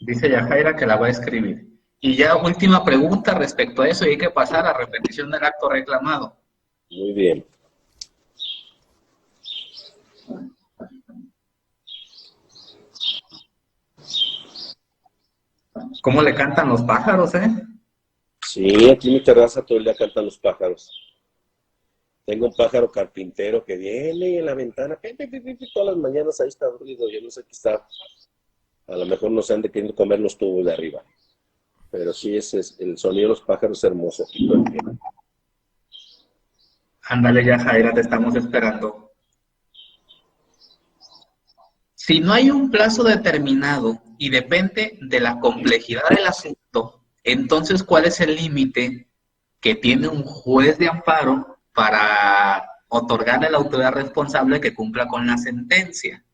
Dice Yajaira que la va a escribir. Y ya última pregunta respecto a eso, y hay que pasar a repetición del acto reclamado. Muy bien. ¿Cómo le cantan los pájaros, Sí, aquí en mi terraza todo el día cantan los pájaros. Tengo un pájaro carpintero que viene en la ventana, todas las mañanas ahí está ruido, yo no sé qué está. A lo mejor no se han de queriendo comer los tubos de arriba. Pero sí, ese es el sonido de los pájaros hermoso. Aquí todo el tiempo. Ándale ya, Jaira, te estamos esperando. Si no hay un plazo determinado y depende de la complejidad del asunto, entonces, ¿cuál es el límite que tiene un juez de amparo para otorgarle a la autoridad responsable que cumpla con la sentencia?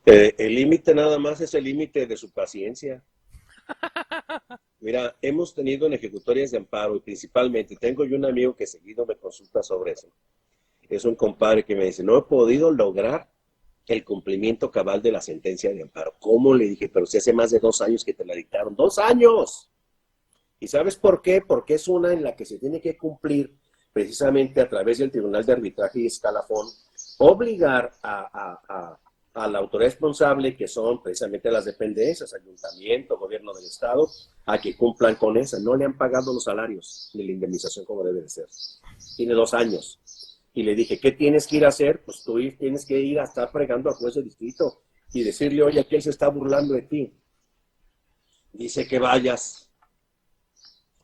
El límite nada más es el límite de su paciencia. Mira, hemos tenido en ejecutorias de amparo y principalmente tengo yo un amigo que seguido me consulta sobre eso. Es un compadre que me dice, no he podido lograr el cumplimiento cabal de la sentencia de amparo. ¿Cómo? Le dije, pero si hace más de 2 años que te la dictaron. ¡2 años! ¿Y sabes por qué? Porque es una en la que se tiene que cumplir precisamente a través del Tribunal de Arbitraje y Escalafón, obligar a la autoridad responsable, que son precisamente las dependencias, ayuntamiento, gobierno del estado, a que cumplan con esa. No le han pagado los salarios ni la indemnización como debe de ser. Tiene 2 años. Y le dije, ¿qué tienes que ir a hacer? Pues tú tienes que ir a estar fregando al juez de distrito y decirle, oye, aquí él se está burlando de ti. Dice que vayas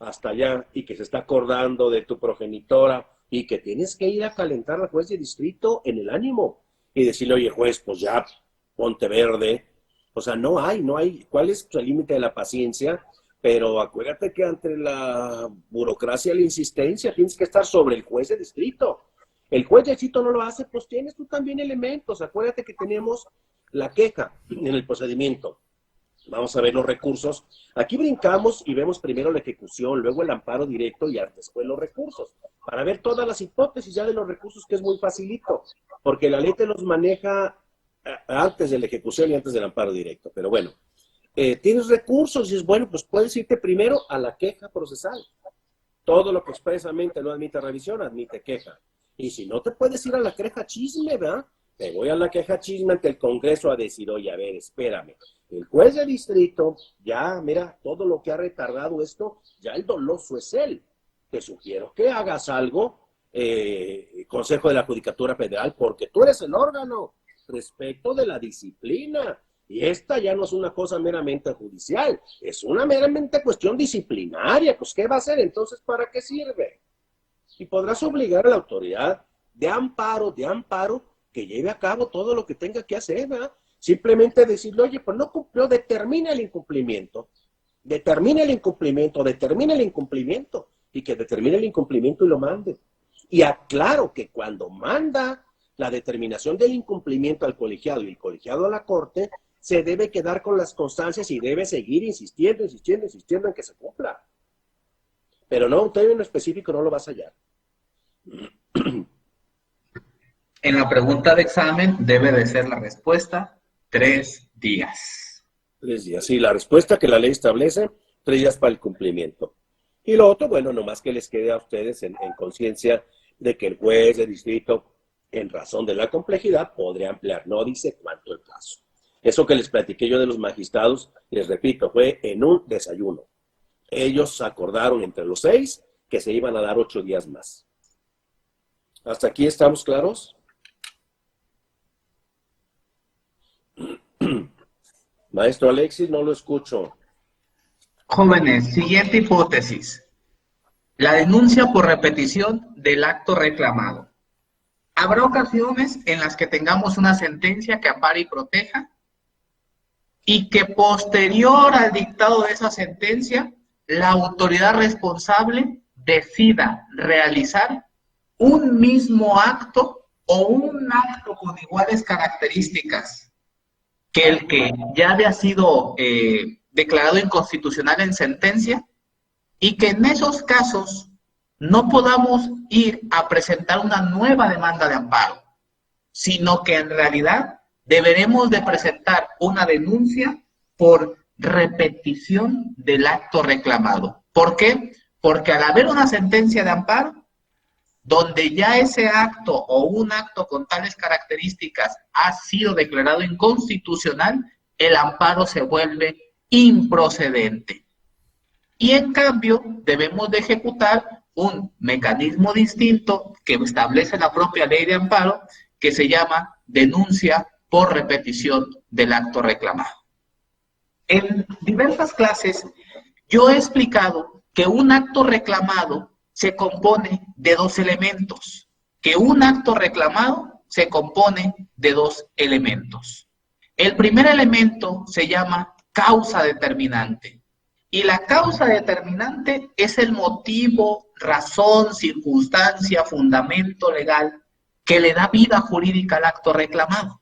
hasta allá y que se está acordando de tu progenitora y que tienes que ir a calentar al juez de distrito en el ánimo y decirle, oye, juez, pues ya, ponte verde. O sea, no hay. ¿Cuál es el límite de la paciencia? Pero acuérdate que ante la burocracia y la insistencia tienes que estar sobre el juez de distrito. El juez de distrito no lo hace, pues tienes tú también elementos. Acuérdate que tenemos la queja en el procedimiento. Vamos a ver los recursos. Aquí brincamos y vemos primero la ejecución, luego el amparo directo y después los recursos. Para ver todas las hipótesis ya de los recursos, que es muy facilito, porque la ley te los maneja antes de la ejecución y antes del amparo directo. Pero bueno, tienes recursos y es bueno, pues puedes irte primero a la queja procesal. Todo lo que expresamente no admite revisión, admite queja. Y si no, te puedes ir a la queja chisme, ¿verdad? Te voy a la queja chisme ante el Congreso a decir, oye, a ver, espérame. El juez de distrito, ya, mira, todo lo que ha retardado esto, ya el doloso es él. Te sugiero que hagas algo, Consejo de la Judicatura Federal, porque tú eres el órgano respecto de la disciplina. Y esta ya no es una cosa meramente judicial, es una meramente cuestión disciplinaria. Pues, ¿qué va a hacer? Entonces, ¿para qué sirve? Y podrás obligar a la autoridad de amparo, que lleve a cabo todo lo que tenga que hacer, ¿verdad? Simplemente decirle, oye, pues no cumplió, determina el incumplimiento, y que determine el incumplimiento y lo mande. Y aclaro que cuando manda la determinación del incumplimiento al colegiado y el colegiado a la corte, se debe quedar con las constancias y debe seguir insistiendo en que se cumpla. Pero no, un término específico no lo vas a hallar. En la pregunta de examen debe de ser la respuesta 3 días. 3 días, sí, la respuesta que la ley establece, 3 días para el cumplimiento. Y lo otro, bueno, nomás que les quede a ustedes en conciencia de que el juez de distrito, en razón de la complejidad, podría ampliar. No dice cuánto el plazo. Eso que les platiqué yo de los magistrados, les repito, fue en un desayuno. Ellos acordaron entre los 6 que se iban a dar 8 días más. ¿Hasta aquí estamos claros? Maestro Alexis, no lo escucho. Jóvenes, siguiente hipótesis. La denuncia por repetición del acto reclamado. Habrá ocasiones en las que tengamos una sentencia que ampare y proteja y que posterior al dictado de esa sentencia, la autoridad responsable decida realizar un mismo acto o un acto con iguales características que el que ya había sido declarado inconstitucional en sentencia, y que en esos casos no podamos ir a presentar una nueva demanda de amparo, sino que en realidad deberemos de presentar una denuncia por repetición del acto reclamado. ¿Por qué? Porque al haber una sentencia de amparo, donde ya ese acto o un acto con tales características ha sido declarado inconstitucional, el amparo se vuelve improcedente. Y en cambio, debemos de ejecutar un mecanismo distinto que establece la propia ley de amparo, que se llama denuncia por repetición del acto reclamado. En diversas clases yo he explicado que un acto reclamado se compone de dos elementos, que un acto reclamado se compone de dos elementos. El primer elemento se llama causa determinante, y la causa determinante es el motivo, razón, circunstancia, fundamento legal que le da vida jurídica al acto reclamado.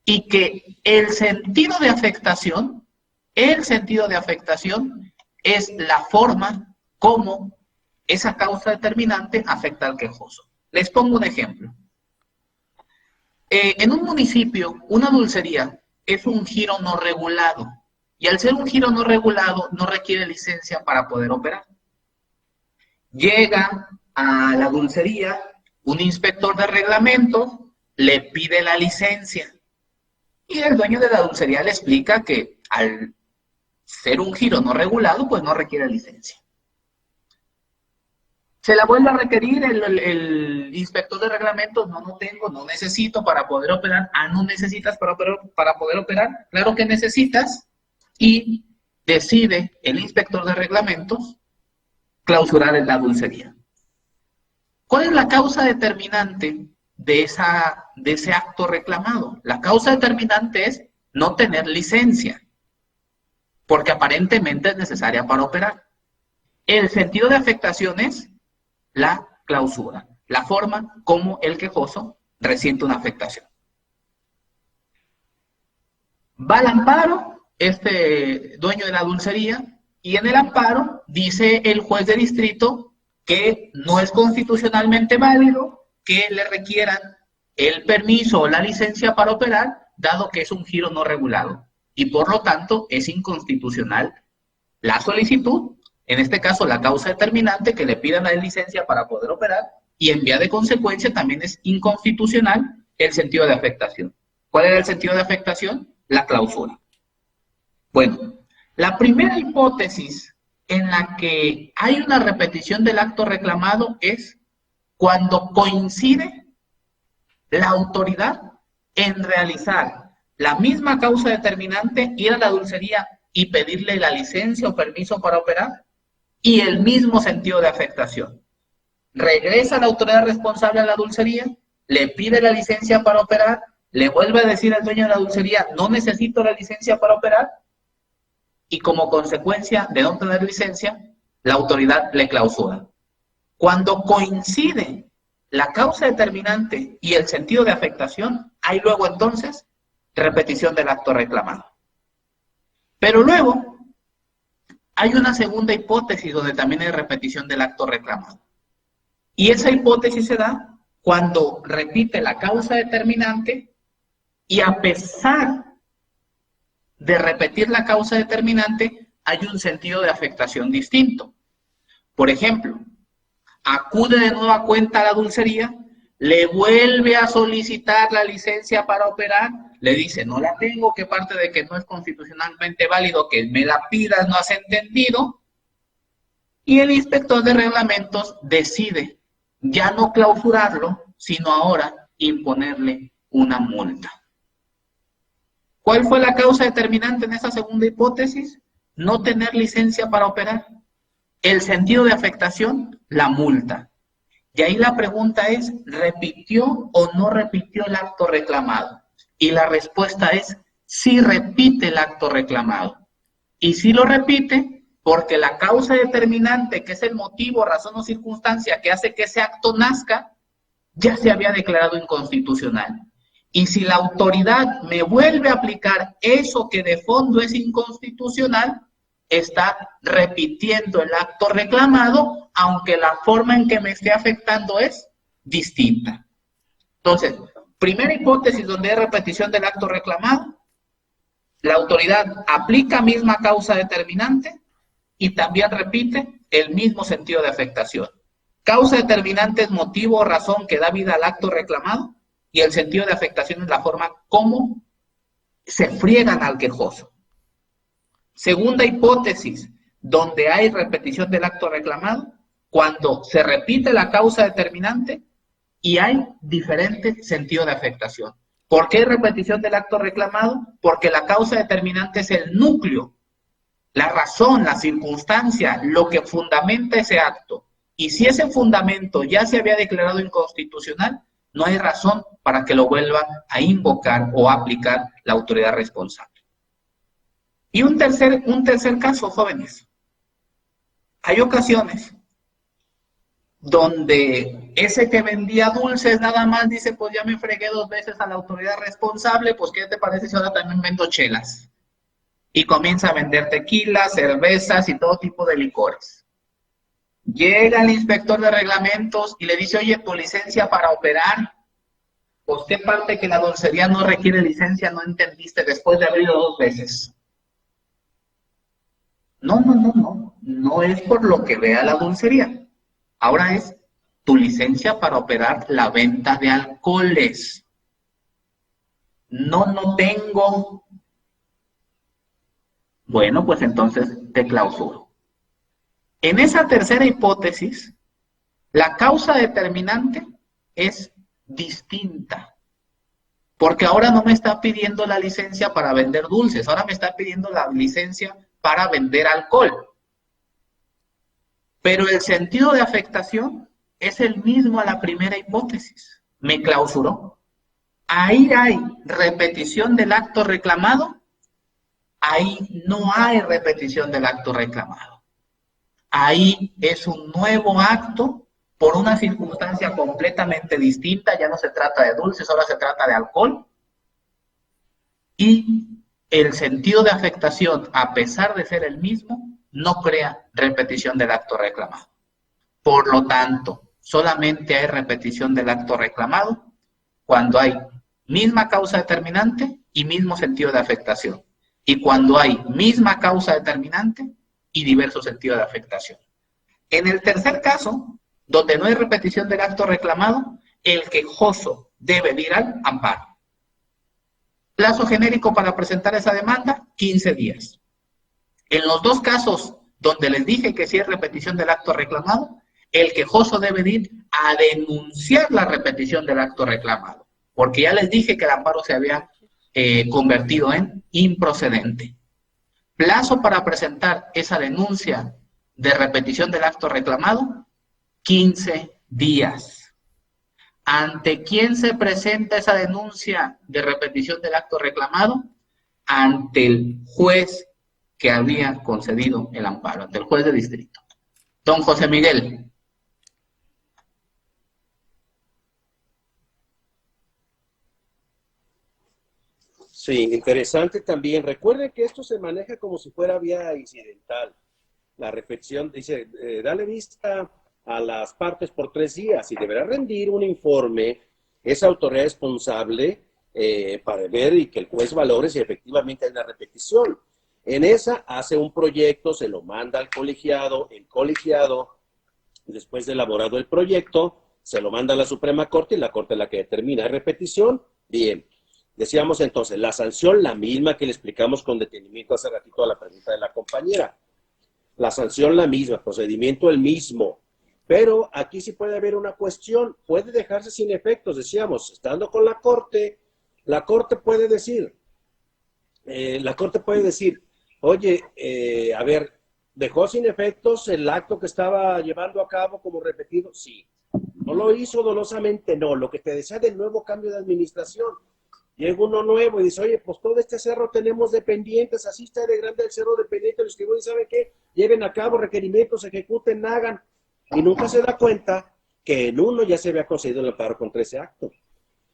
Y que el sentido de afectación es la forma como esa causa determinante afecta al quejoso. Les pongo un ejemplo. En un municipio, una dulcería es un giro no regulado, y al ser un giro no regulado no requiere licencia para poder operar. Llega a la dulcería un inspector de reglamentos, le pide la licencia, y el dueño de la dulcería le explica que al ser un giro no regulado, pues no requiere licencia. Se la vuelve a requerir el inspector de reglamentos, no tengo, no necesito para poder operar. No necesitas para poder operar, claro que necesitas, y decide el inspector de reglamentos clausurar en la dulcería. ¿Cuál es la causa determinante de ese acto reclamado? La causa determinante es no tener licencia, porque aparentemente es necesaria para operar. El sentido de afectación es la clausura, la forma como el quejoso resiente una afectación. Va al amparo, este dueño de la dulcería, y en el amparo dice el juez de distrito que no es constitucionalmente válido que le requieran el permiso o la licencia para operar, dado que es un giro no regulado, y por lo tanto es inconstitucional la solicitud, en este caso la causa determinante, que le pidan la licencia para poder operar, y en vía de consecuencia también es inconstitucional el sentido de afectación. ¿Cuál era el sentido de afectación? La clausura. Bueno, la primera hipótesis en la que hay una repetición del acto reclamado es cuando coincide la autoridad en realizar la misma causa determinante, ir a la dulcería y pedirle la licencia o permiso para operar, y el mismo sentido de afectación. Regresa la autoridad responsable a la dulcería, le pide la licencia para operar, le vuelve a decir al dueño de la dulcería, no necesito la licencia para operar, y como consecuencia de no tener licencia, la autoridad le clausura. Cuando coincide la causa determinante y el sentido de afectación, hay luego entonces repetición del acto reclamado. Pero luego hay una segunda hipótesis donde también hay repetición del acto reclamado. Y esa hipótesis se da cuando repite la causa determinante y a pesar de repetir la causa determinante, hay un sentido de afectación distinto. Por ejemplo, acude de nueva cuenta a la dulcería, le vuelve a solicitar la licencia para operar, le dice, no la tengo, que parte de que no es constitucionalmente válido que me la pidas, no has entendido, y el inspector de reglamentos decide ya no clausurarlo, sino ahora imponerle una multa. ¿Cuál fue la causa determinante en esa segunda hipótesis? No tener licencia para operar. El sentido de afectación, la multa. Y ahí la pregunta es, ¿repitió o no repitió el acto reclamado? Y la respuesta es, sí repite el acto reclamado. Y sí lo repite porque la causa determinante, que es el motivo, razón o circunstancia que hace que ese acto nazca, ya se había declarado inconstitucional. Y si la autoridad me vuelve a aplicar eso que de fondo es inconstitucional, está repitiendo el acto reclamado, aunque la forma en que me esté afectando es distinta. Entonces, primera hipótesis donde hay repetición del acto reclamado, la autoridad aplica misma causa determinante y también repite el mismo sentido de afectación. Causa determinante es motivo o razón que da vida al acto reclamado, y el sentido de afectación es la forma como se friegan al quejoso. Segunda hipótesis, donde hay repetición del acto reclamado, cuando se repite la causa determinante y hay diferente sentido de afectación. ¿Por qué repetición del acto reclamado? Porque la causa determinante es el núcleo, la razón, la circunstancia, lo que fundamenta ese acto. Y si ese fundamento ya se había declarado inconstitucional, no hay razón para que lo vuelva a invocar o aplicar la autoridad responsable. Y un tercer caso, jóvenes. Hay ocasiones donde ese que vendía dulces nada más dice, pues ya me fregué 2 veces a la autoridad responsable, pues ¿qué te parece si ahora también vendo chelas? Y comienza a vender tequila, cervezas y todo tipo de licores. Llega el inspector de reglamentos y le dice, oye, tu licencia para operar, pues qué parte que la dulcería no requiere licencia no entendiste después de haber ido 2 veces. No es por lo que vea la dulcería. Ahora es tu licencia para operar la venta de alcoholes. No tengo. Bueno, pues entonces te clausuro. En esa tercera hipótesis, la causa determinante es distinta. Porque ahora no me está pidiendo la licencia para vender dulces, ahora me está pidiendo la licencia para vender alcohol. Pero el sentido de afectación es el mismo a la primera hipótesis. Me clausuró. Ahí hay repetición del acto reclamado, ahí no hay repetición del acto reclamado. Ahí es un nuevo acto por una circunstancia completamente distinta, ya no se trata de dulces, ahora se trata de alcohol. Y el sentido de afectación, a pesar de ser el mismo, no crea repetición del acto reclamado. Por lo tanto, solamente hay repetición del acto reclamado cuando hay misma causa determinante y mismo sentido de afectación. Y cuando hay misma causa determinante y diverso sentido de afectación. En el tercer caso, donde no hay repetición del acto reclamado, el quejoso debe ir al amparo. Plazo genérico para presentar esa demanda, 15 días. En los 2 casos donde les dije que sí es repetición del acto reclamado, el quejoso debe ir a denunciar la repetición del acto reclamado, porque ya les dije que el amparo se había convertido en improcedente. Plazo para presentar esa denuncia de repetición del acto reclamado, 15 días. ¿Ante quién se presenta esa denuncia de repetición del acto reclamado? Ante el juez que había concedido el amparo, ante el juez de distrito. Don José Miguel. Sí, interesante también. Recuerden que esto se maneja como si fuera vía incidental. La repetición dice, dale vista a las partes por 3 días y deberá rendir un informe esa autoridad responsable para ver y que el juez valore si efectivamente hay una repetición. En esa hace un proyecto, se lo manda al colegiado, el colegiado, después de elaborado el proyecto, se lo manda a la Suprema Corte y la Corte es la que determina repetición. Bien, decíamos entonces, la sanción la misma que le explicamos con detenimiento hace ratito a la pregunta de la compañera. La sanción la misma, procedimiento el mismo. Pero aquí sí puede haber una cuestión, puede dejarse sin efectos, decíamos, estando con la Corte puede decir, oye, a ver, ¿dejó sin efectos el acto que estaba llevando a cabo como repetido? Sí. ¿No lo hizo dolosamente? No. Lo que te decía del nuevo cambio de administración. Llega uno nuevo y dice, oye, pues todo este cerro tenemos dependientes, así está de grande el cerro dependiente, los que voy, ¿saben qué? Lleven a cabo requerimientos, ejecuten, hagan. Y nunca se da cuenta que en uno ya se había concedido el amparo contra ese acto.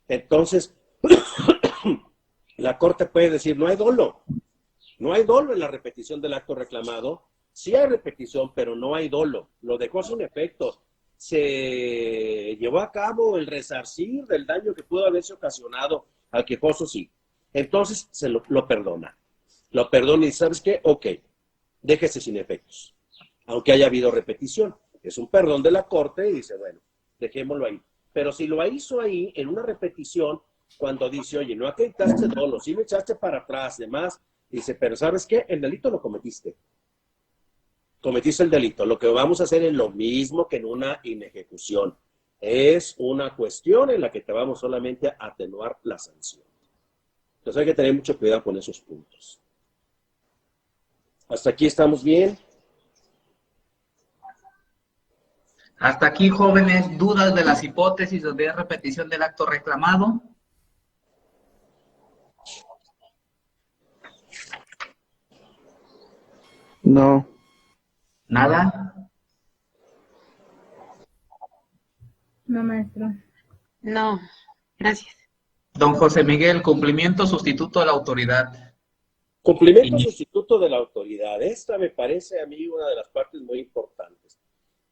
Entonces, la Corte puede decir, no hay dolo. No hay dolo en la repetición del acto reclamado. Sí hay repetición, pero no hay dolo. Lo dejó sin efectos. Se llevó a cabo el resarcir del daño que pudo haberse ocasionado al quejoso, sí. Entonces se lo perdona. Lo perdona y ¿sabes qué? Ok, déjese sin efectos. Aunque haya habido repetición. Es un perdón de la Corte y dice, bueno, dejémoslo ahí. Pero si lo hizo ahí en una repetición, cuando dice, oye, no acreditaste dolo, sí me echaste para atrás, demás, dice, pero ¿sabes qué? El delito lo cometiste. Cometiste el delito. Lo que vamos a hacer es lo mismo que en una inejecución. Es una cuestión en la que te vamos solamente a atenuar la sanción. Entonces hay que tener mucho cuidado con esos puntos. ¿Hasta aquí estamos bien? Hasta aquí, jóvenes, dudas de las hipótesis o de repetición del acto reclamado. No. ¿Nada? No, maestro. No, gracias. Don José Miguel, cumplimiento sustituto de la autoridad. Cumplimiento sustituto de la autoridad. Esta me parece a mí una de las partes muy importantes.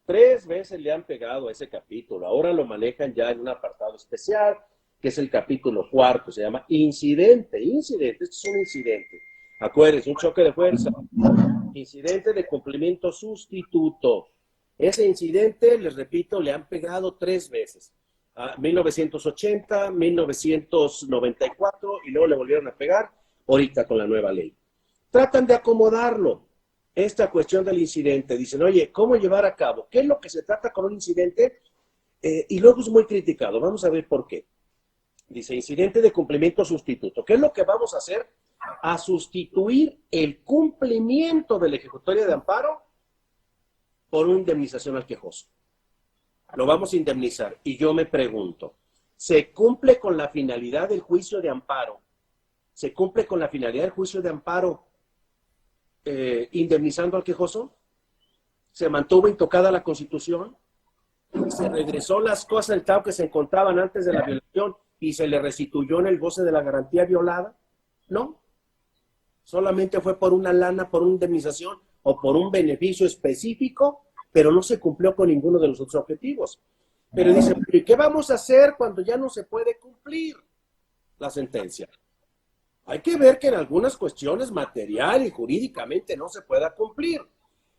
3 veces le han pegado a ese capítulo. Ahora lo manejan ya en un apartado especial, que es el capítulo 4. Se llama incidente. Incidente, esto es un incidente. Acuérdense, un choque de fuerza. Incidente de cumplimiento sustituto. Ese incidente, les repito, le han pegado 3 veces. 1980, 1994 y luego le volvieron a pegar ahorita con la nueva ley. Tratan de acomodarlo. Esta cuestión del incidente. Dicen, oye, ¿cómo llevar a cabo? ¿Qué es lo que se trata con un incidente? Y luego es muy criticado. Vamos a ver por qué. Dice, incidente de cumplimiento sustituto. ¿Qué es lo que vamos a hacer? A sustituir el cumplimiento de la ejecutoria de amparo por una indemnización al quejoso. Lo vamos a indemnizar. Y yo me pregunto, ¿se cumple con la finalidad del juicio de amparo? ¿Se cumple con la finalidad del juicio de amparo indemnizando al quejoso? ¿Se mantuvo intocada la Constitución? ¿Se regresó las cosas del estado que se encontraban antes de la violación y se le restituyó en el goce de la garantía violada? No. Solamente fue por una lana, por una indemnización o por un beneficio específico, pero no se cumplió con ninguno de los otros objetivos. Pero dice, ¿y qué vamos a hacer cuando ya no se puede cumplir la sentencia? Hay que ver que en algunas cuestiones material y jurídicamente no se pueda cumplir.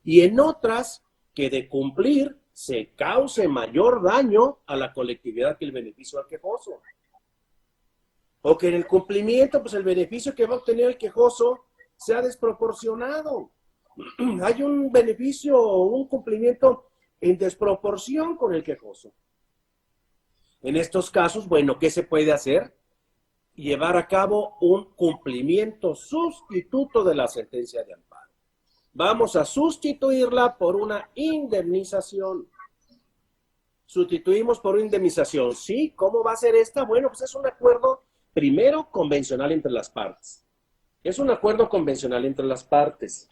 Y en otras, que de cumplir se cause mayor daño a la colectividad que el beneficio al quejoso. O que en el cumplimiento, pues el beneficio que va a obtener el quejoso sea desproporcionado. Hay un beneficio o un cumplimiento en desproporción con el quejoso. En estos casos, bueno, ¿qué se puede hacer? Llevar a cabo un cumplimiento sustituto de la sentencia de amparo. Vamos a sustituirla por una indemnización. Sustituimos por una indemnización. ¿Sí? ¿Cómo va a ser esta? Bueno, pues es un acuerdo, primero, convencional entre las partes. Es un acuerdo convencional entre las partes.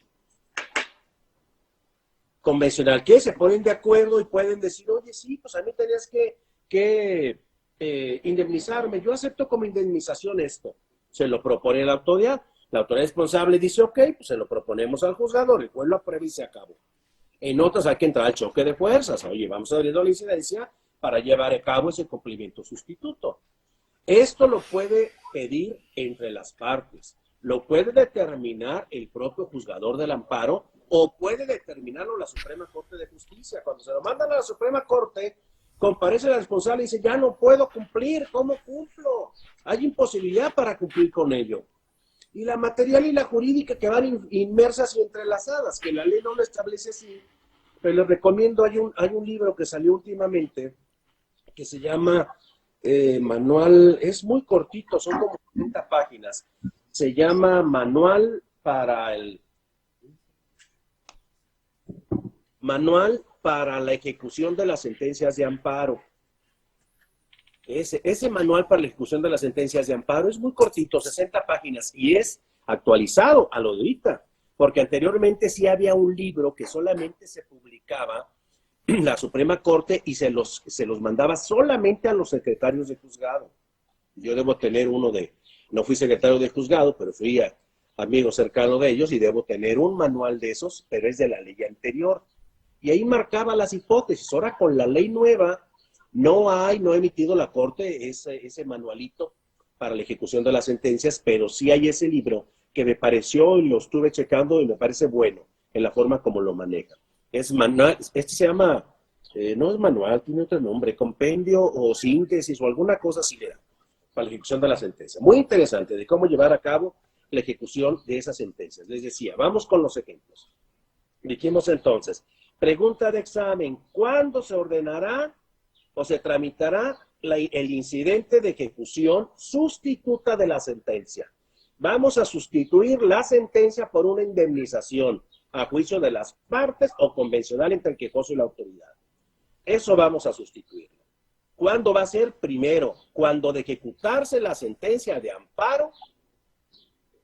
Convencional, que se ponen de acuerdo y pueden decir, oye, sí, pues a mí tenías que indemnizarme, yo acepto como indemnización esto. Se lo propone la autoridad responsable dice, ok, pues se lo proponemos al juzgador, el juez lo aprueba y se acabó. En otras hay que entrar al choque de fuerzas, oye, vamos abriendo la incidencia para llevar a cabo ese cumplimiento sustituto. Esto lo puede pedir entre las partes, lo puede determinar el propio juzgador del amparo o puede determinarlo la Suprema Corte de Justicia. Cuando se lo mandan a la Suprema Corte, comparece la responsable y dice, ya no puedo cumplir, ¿cómo cumplo? Hay imposibilidad para cumplir con ello. Y la material y la jurídica que van inmersas y entrelazadas, que la ley no lo establece así, pero les recomiendo, hay un libro que salió últimamente, que se llama Manual, es muy cortito, son como 30 páginas, se llama Manual para la ejecución de las sentencias de amparo. Ese manual para la ejecución de las sentencias de amparo es muy cortito, 60 páginas, y es actualizado a lo de ahorita, porque anteriormente sí había un libro que solamente se publicaba en la Suprema Corte y se los mandaba solamente a los secretarios de juzgado. Yo debo tener no fui secretario de juzgado, pero fui amigo cercano de ellos y debo tener un manual de esos, pero es de la ley anterior. Y ahí marcaba las hipótesis. Ahora con la ley nueva no ha emitido la Corte ese manualito para la ejecución de las sentencias, pero sí hay ese libro que me pareció y lo estuve checando y me parece bueno en la forma como lo maneja. Es manual, este se llama, no es manual, tiene otro nombre, compendio o síntesis o alguna cosa así le da para la ejecución de la sentencia. Muy interesante de cómo llevar a cabo la ejecución de esas sentencias. Les decía, vamos con los ejemplos. Dijimos entonces, pregunta de examen, ¿cuándo se ordenará o se tramitará el incidente de ejecución sustituta de la sentencia? Vamos a sustituir la sentencia por una indemnización a juicio de las partes o convencional entre el quejoso y la autoridad. Eso vamos a sustituirlo. ¿Cuándo va a ser? Primero, cuando de ejecutarse la sentencia de amparo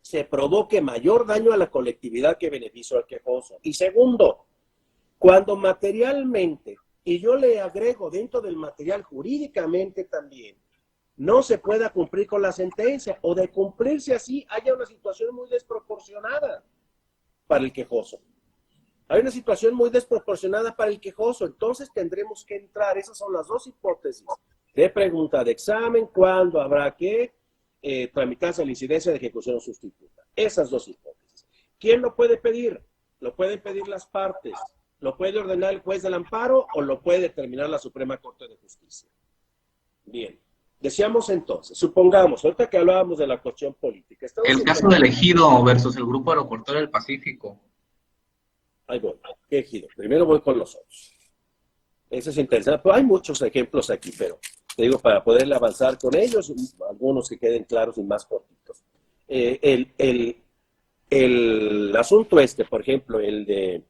se provoque mayor daño a la colectividad que beneficio al quejoso. Y segundo, cuando materialmente, y yo le agrego dentro del material jurídicamente también, no se pueda cumplir con la sentencia, o de cumplirse así haya una situación muy desproporcionada para el quejoso. Hay una situación muy desproporcionada para el quejoso, entonces tendremos que entrar, esas son las dos hipótesis de pregunta de examen, cuándo habrá que tramitarse la incidencia de ejecución sustituta. Esas dos hipótesis. ¿Quién lo puede pedir? Lo pueden pedir las partes, lo puede ordenar el juez del amparo o lo puede determinar la Suprema Corte de Justicia. Bien. Decíamos entonces, supongamos, ahorita que hablábamos de la cuestión política. El caso del Ejido versus el Grupo Aeroportuario del Pacífico. Ahí voy, ¿qué Ejido? Primero voy con los otros. Eso es interesante. Pues hay muchos ejemplos aquí, pero te digo, para poder avanzar con ellos, algunos que queden claros y más cortitos. El asunto por ejemplo, el de,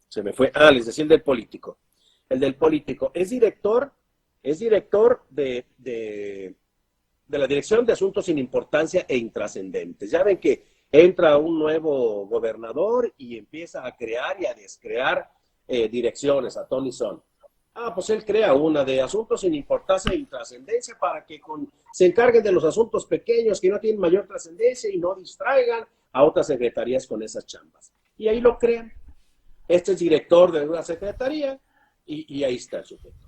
se me fue, les decía el del político. El del político es director de la Dirección de Asuntos sin Importancia e Intrascendentes. Ya ven que entra un nuevo gobernador y empieza a crear y a descrear direcciones a ton y son. Pues él crea una de asuntos sin importancia e intrascendencia para que se encarguen de los asuntos pequeños que no tienen mayor trascendencia y no distraigan a otras secretarías con esas chambas. Y ahí lo crean. Este es director de una secretaría y ahí está el sujeto.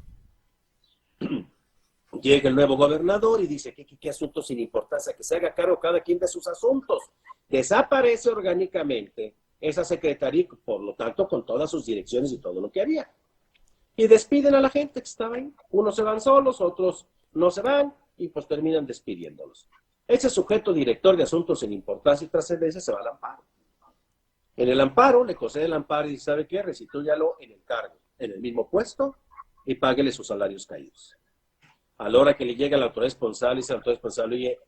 Llega el nuevo gobernador y dice ¿qué asuntos sin importancia? Que se haga cargo cada quien de sus asuntos. Desaparece orgánicamente esa secretaría, por lo tanto, con todas sus direcciones y todo lo que había. Y despiden a la gente que estaba ahí. Unos se van solos, otros no se van, y pues terminan despidiéndolos. Ese sujeto director de asuntos sin importancia y trascendencia se va al amparo. En el amparo, le concede el amparo y dice, ¿sabe qué? Restitúyalo en el cargo, en el mismo puesto, y páguele sus salarios caídos. A la hora que le llega la autoridad responsable, dice la autoridad responsable, oye,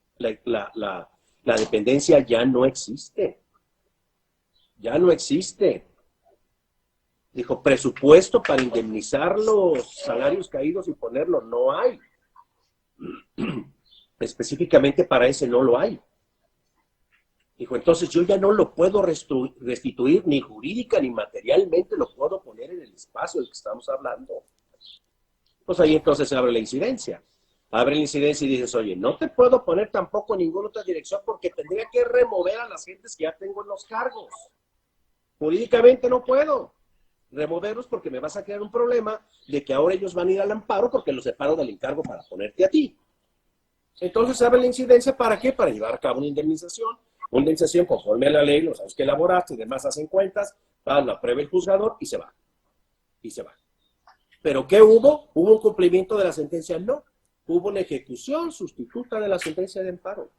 la dependencia ya no existe. Ya no existe. Dijo, presupuesto para indemnizar los salarios caídos y ponerlo, no hay. Específicamente para ese no lo hay. Dijo, entonces yo ya no lo puedo restituir ni jurídica ni materialmente, lo puedo poner en el espacio del que estamos hablando. Pues ahí entonces se abre la incidencia. Abre la incidencia y dices, oye, no te puedo poner tampoco ninguna otra dirección porque tendría que remover a las gentes que ya tengo en los cargos. Jurídicamente no puedo removerlos porque me vas a crear un problema de que ahora ellos van a ir al amparo porque los separo del encargo para ponerte a ti. Entonces abre la incidencia, ¿para qué? Para llevar a cabo una indemnización conforme a la ley, los años que elaboraste y demás hacen cuentas, lo aprueba el juzgador y se va. Y se va. ¿Pero qué hubo? ¿Hubo un cumplimiento de la sentencia? No. Hubo una ejecución sustituta de la sentencia de amparo.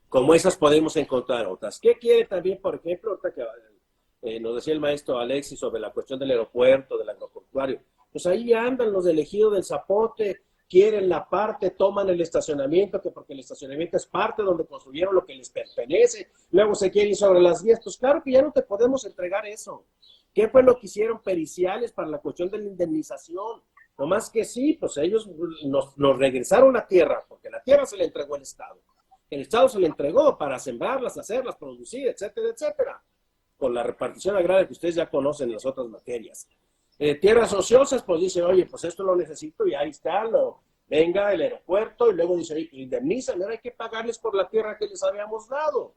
Como esas podemos encontrar otras. ¿Qué quiere también, por ejemplo, ahorita que nos decía el maestro Alexis sobre la cuestión del aeropuerto, del agroportuario? Pues ahí andan los del Ejido del Zapote, quieren la parte, toman el estacionamiento, que porque el estacionamiento es parte donde construyeron lo que les pertenece, luego se quieren ir sobre las vías. Pues claro que ya no te podemos entregar eso. ¿Qué fue lo que hicieron periciales para la cuestión de la indemnización? No más que sí, pues ellos nos regresaron la tierra, porque la tierra se le entregó al Estado. El Estado se le entregó para sembrarlas, hacerlas, producir, etcétera, etcétera. Con la repartición agraria que ustedes ya conocen en las otras materias. Tierras ociosas, pues dice, oye, pues esto lo necesito y ahí está, venga el aeropuerto, y luego dice, oye, indemnizan, ahora hay que pagarles por la tierra que les habíamos dado.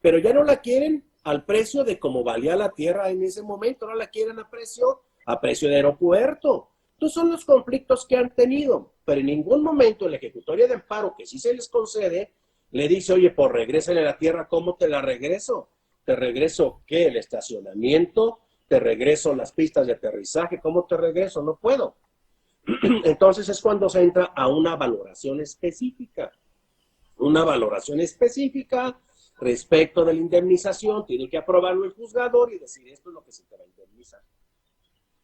Pero ya no la quieren al precio de cómo valía la tierra en ese momento, ahora la quieren a precio de aeropuerto. Entonces son los conflictos que han tenido, pero en ningún momento la ejecutoria de amparo, que sí se les concede, le dice, oye, pues regrésale la tierra, ¿cómo te la regreso? ¿Te regreso qué? ¿El estacionamiento? ¿Te regreso las pistas de aterrizaje? ¿Cómo te regreso? No puedo. Entonces es cuando se entra a una valoración específica. Una valoración específica respecto de la indemnización. Tiene que aprobarlo el juzgador y decir, esto es lo que se te va a indemnizar.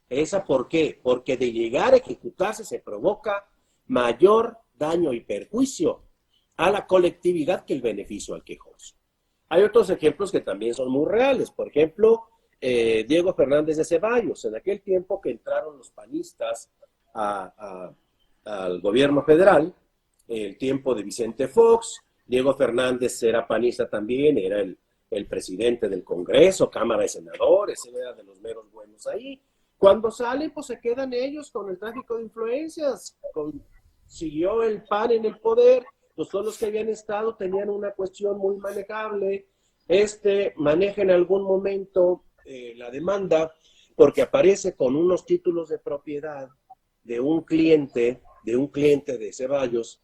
¿Esa por qué? Porque de llegar a ejecutarse se provoca mayor daño y perjuicio a la colectividad que el beneficio al quejoso. Hay otros ejemplos que también son muy reales. Por ejemplo, Diego Fernández de Ceballos, en aquel tiempo que entraron los panistas al gobierno federal, el tiempo de Vicente Fox, Diego Fernández era panista también, era el presidente del Congreso, Cámara de Senadores, él era de los meros buenos ahí. Cuando salen, pues se quedan ellos con el tráfico de influencias, siguió el PAN en el poder, pues todos los que habían estado tenían una cuestión muy manejable, maneja en algún momento la demanda, porque aparece con unos títulos de propiedad de un cliente de Ceballos,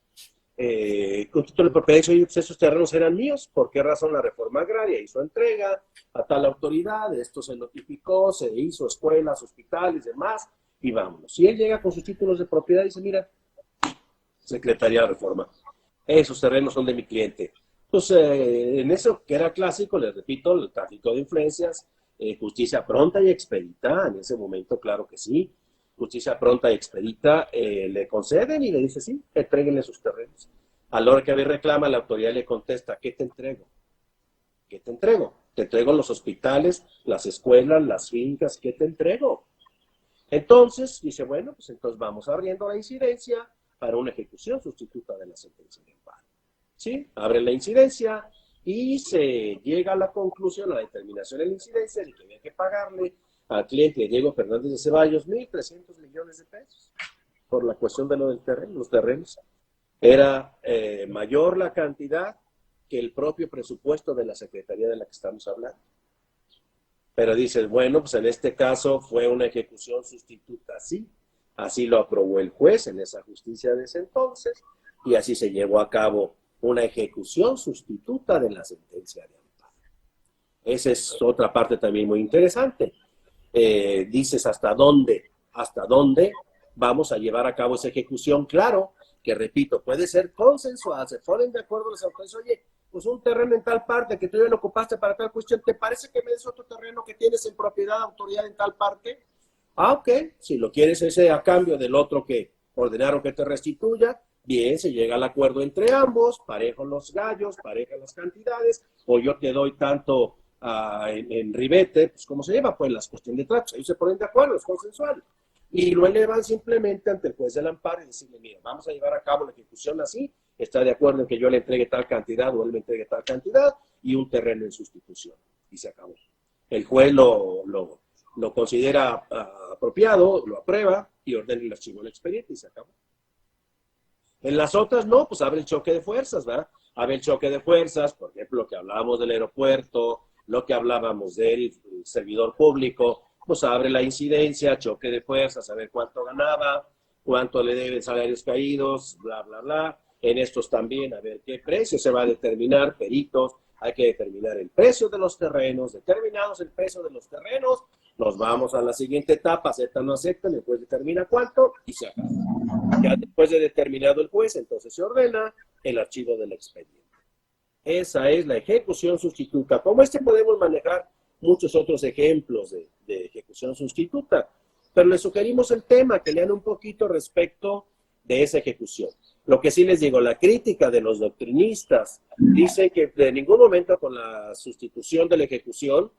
con título de propiedad, y pues esos terrenos eran míos. ¿Por qué razón? La reforma agraria hizo entrega a tal autoridad, esto se notificó, se hizo escuelas, hospitales, demás, y vámonos. Si él llega con sus títulos de propiedad y dice, mira, Secretaría de Reforma, esos terrenos son de mi cliente. Pues en eso que era clásico, les repito, el tráfico de influencias, justicia pronta y expedita, en ese momento, claro que sí, justicia pronta y expedita, le conceden y le dice, sí, entréguenle sus terrenos. A la hora que reclama, la autoridad le contesta, ¿qué te entrego? ¿Qué te entrego? Te entrego los hospitales, las escuelas, las fincas, ¿qué te entrego? Entonces, dice, bueno, pues entonces vamos abriendo la incidencia para una ejecución sustituta de la sentencia de amparo. ¿Sí? Abre la incidencia y se llega a la conclusión, a la determinación de la incidencia de que había que pagarle al cliente Diego Fernández de Ceballos 1.300 millones de pesos por la cuestión de los terrenos. Era mayor la cantidad que el propio presupuesto de la Secretaría de la que estamos hablando. Pero dices, bueno, pues en este caso fue una ejecución sustituta, sí. Así lo aprobó el juez en esa justicia de ese entonces, y así se llevó a cabo una ejecución sustituta de la sentencia de amparo. Esa es otra parte también muy interesante. Dices, ¿hasta dónde vamos a llevar a cabo esa ejecución? Claro, que repito, puede ser consensuada, se ponen de acuerdo las autoridades, oye, pues un terreno en tal parte que tú ya lo ocupaste para tal cuestión, ¿te parece que me des otro terreno que tienes en propiedad de autoridad en tal parte? Ah, ok, si lo quieres ese a cambio del otro que ordenaron que te restituya, bien, se llega al acuerdo entre ambos, parejo los gallos, pareja las cantidades, o yo te doy tanto en ribete, pues ¿cómo se llama? Pues las cuestiones de tratos, ellos se ponen de acuerdo, es consensual. Y lo elevan simplemente ante el juez del amparo y decirle, mira, vamos a llevar a cabo la ejecución así, está de acuerdo en que yo le entregue tal cantidad o él me entregue tal cantidad y un terreno en sustitución. Y se acabó. El juez lo considera apropiado, lo aprueba y ordena el archivo del expediente y se acabó. En las otras no, pues abre el choque de fuerzas, ¿verdad? Abre el choque de fuerzas, por ejemplo, lo que hablábamos del aeropuerto, lo que hablábamos del servidor público, pues abre la incidencia, choque de fuerzas, a ver cuánto ganaba, cuánto le deben salarios caídos, bla, bla, bla. En estos también, a ver qué precio se va a determinar, peritos, hay que determinar el precio de los terrenos, determinados el precio de los terrenos, nos vamos a la siguiente etapa, aceptan o no aceptan, el juez determina cuánto y se acaba. Ya después de determinado el juez, entonces se ordena el archivo del expediente. Esa es la ejecución sustituta. Como podemos manejar muchos otros ejemplos de ejecución sustituta, pero les sugerimos el tema, que lean un poquito respecto de esa ejecución. Lo que sí les digo, la crítica de los doctrinistas dice que de ningún momento con la sustitución de la ejecución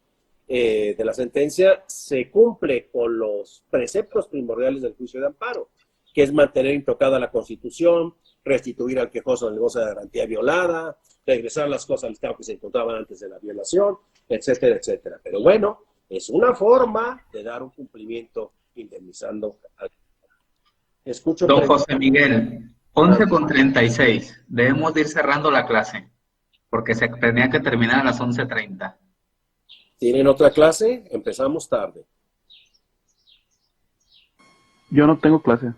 de la sentencia se cumple con los preceptos primordiales del juicio de amparo, que es mantener intocada la Constitución, restituir al quejoso el goce de garantía violada, regresar las cosas al estado que se encontraban antes de la violación, etcétera, etcétera. Pero bueno, es una forma de dar un cumplimiento indemnizando al... Escucho. Don José Miguel, 11:36. Debemos de ir cerrando la clase, porque se tenía que terminar a las 11:30. ¿Tienen otra clase? Empezamos tarde. Yo no tengo clase.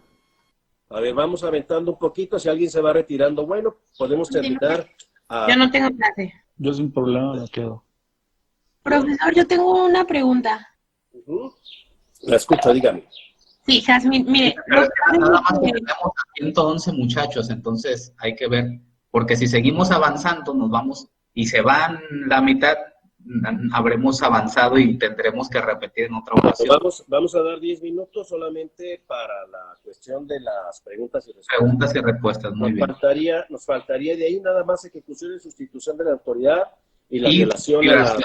A ver, vamos aventando un poquito. Si alguien se va retirando, bueno, podemos terminar. Yo no tengo clase. Yo sin problema me quedo. Profesor, yo tengo una pregunta. La escucho, dígame. Sí, Jazmín, mire. Nada más que tenemos a 111 muchachos, entonces hay que ver, porque si seguimos avanzando nos vamos y se van la mitad, habremos avanzado y tendremos que repetir en otra ocasión. Vamos a dar 10 minutos solamente para la cuestión de las preguntas y respuestas. Preguntas y respuestas, muy bien. Nos faltaría de ahí nada más ejecución y sustitución de la autoridad y la violación a la...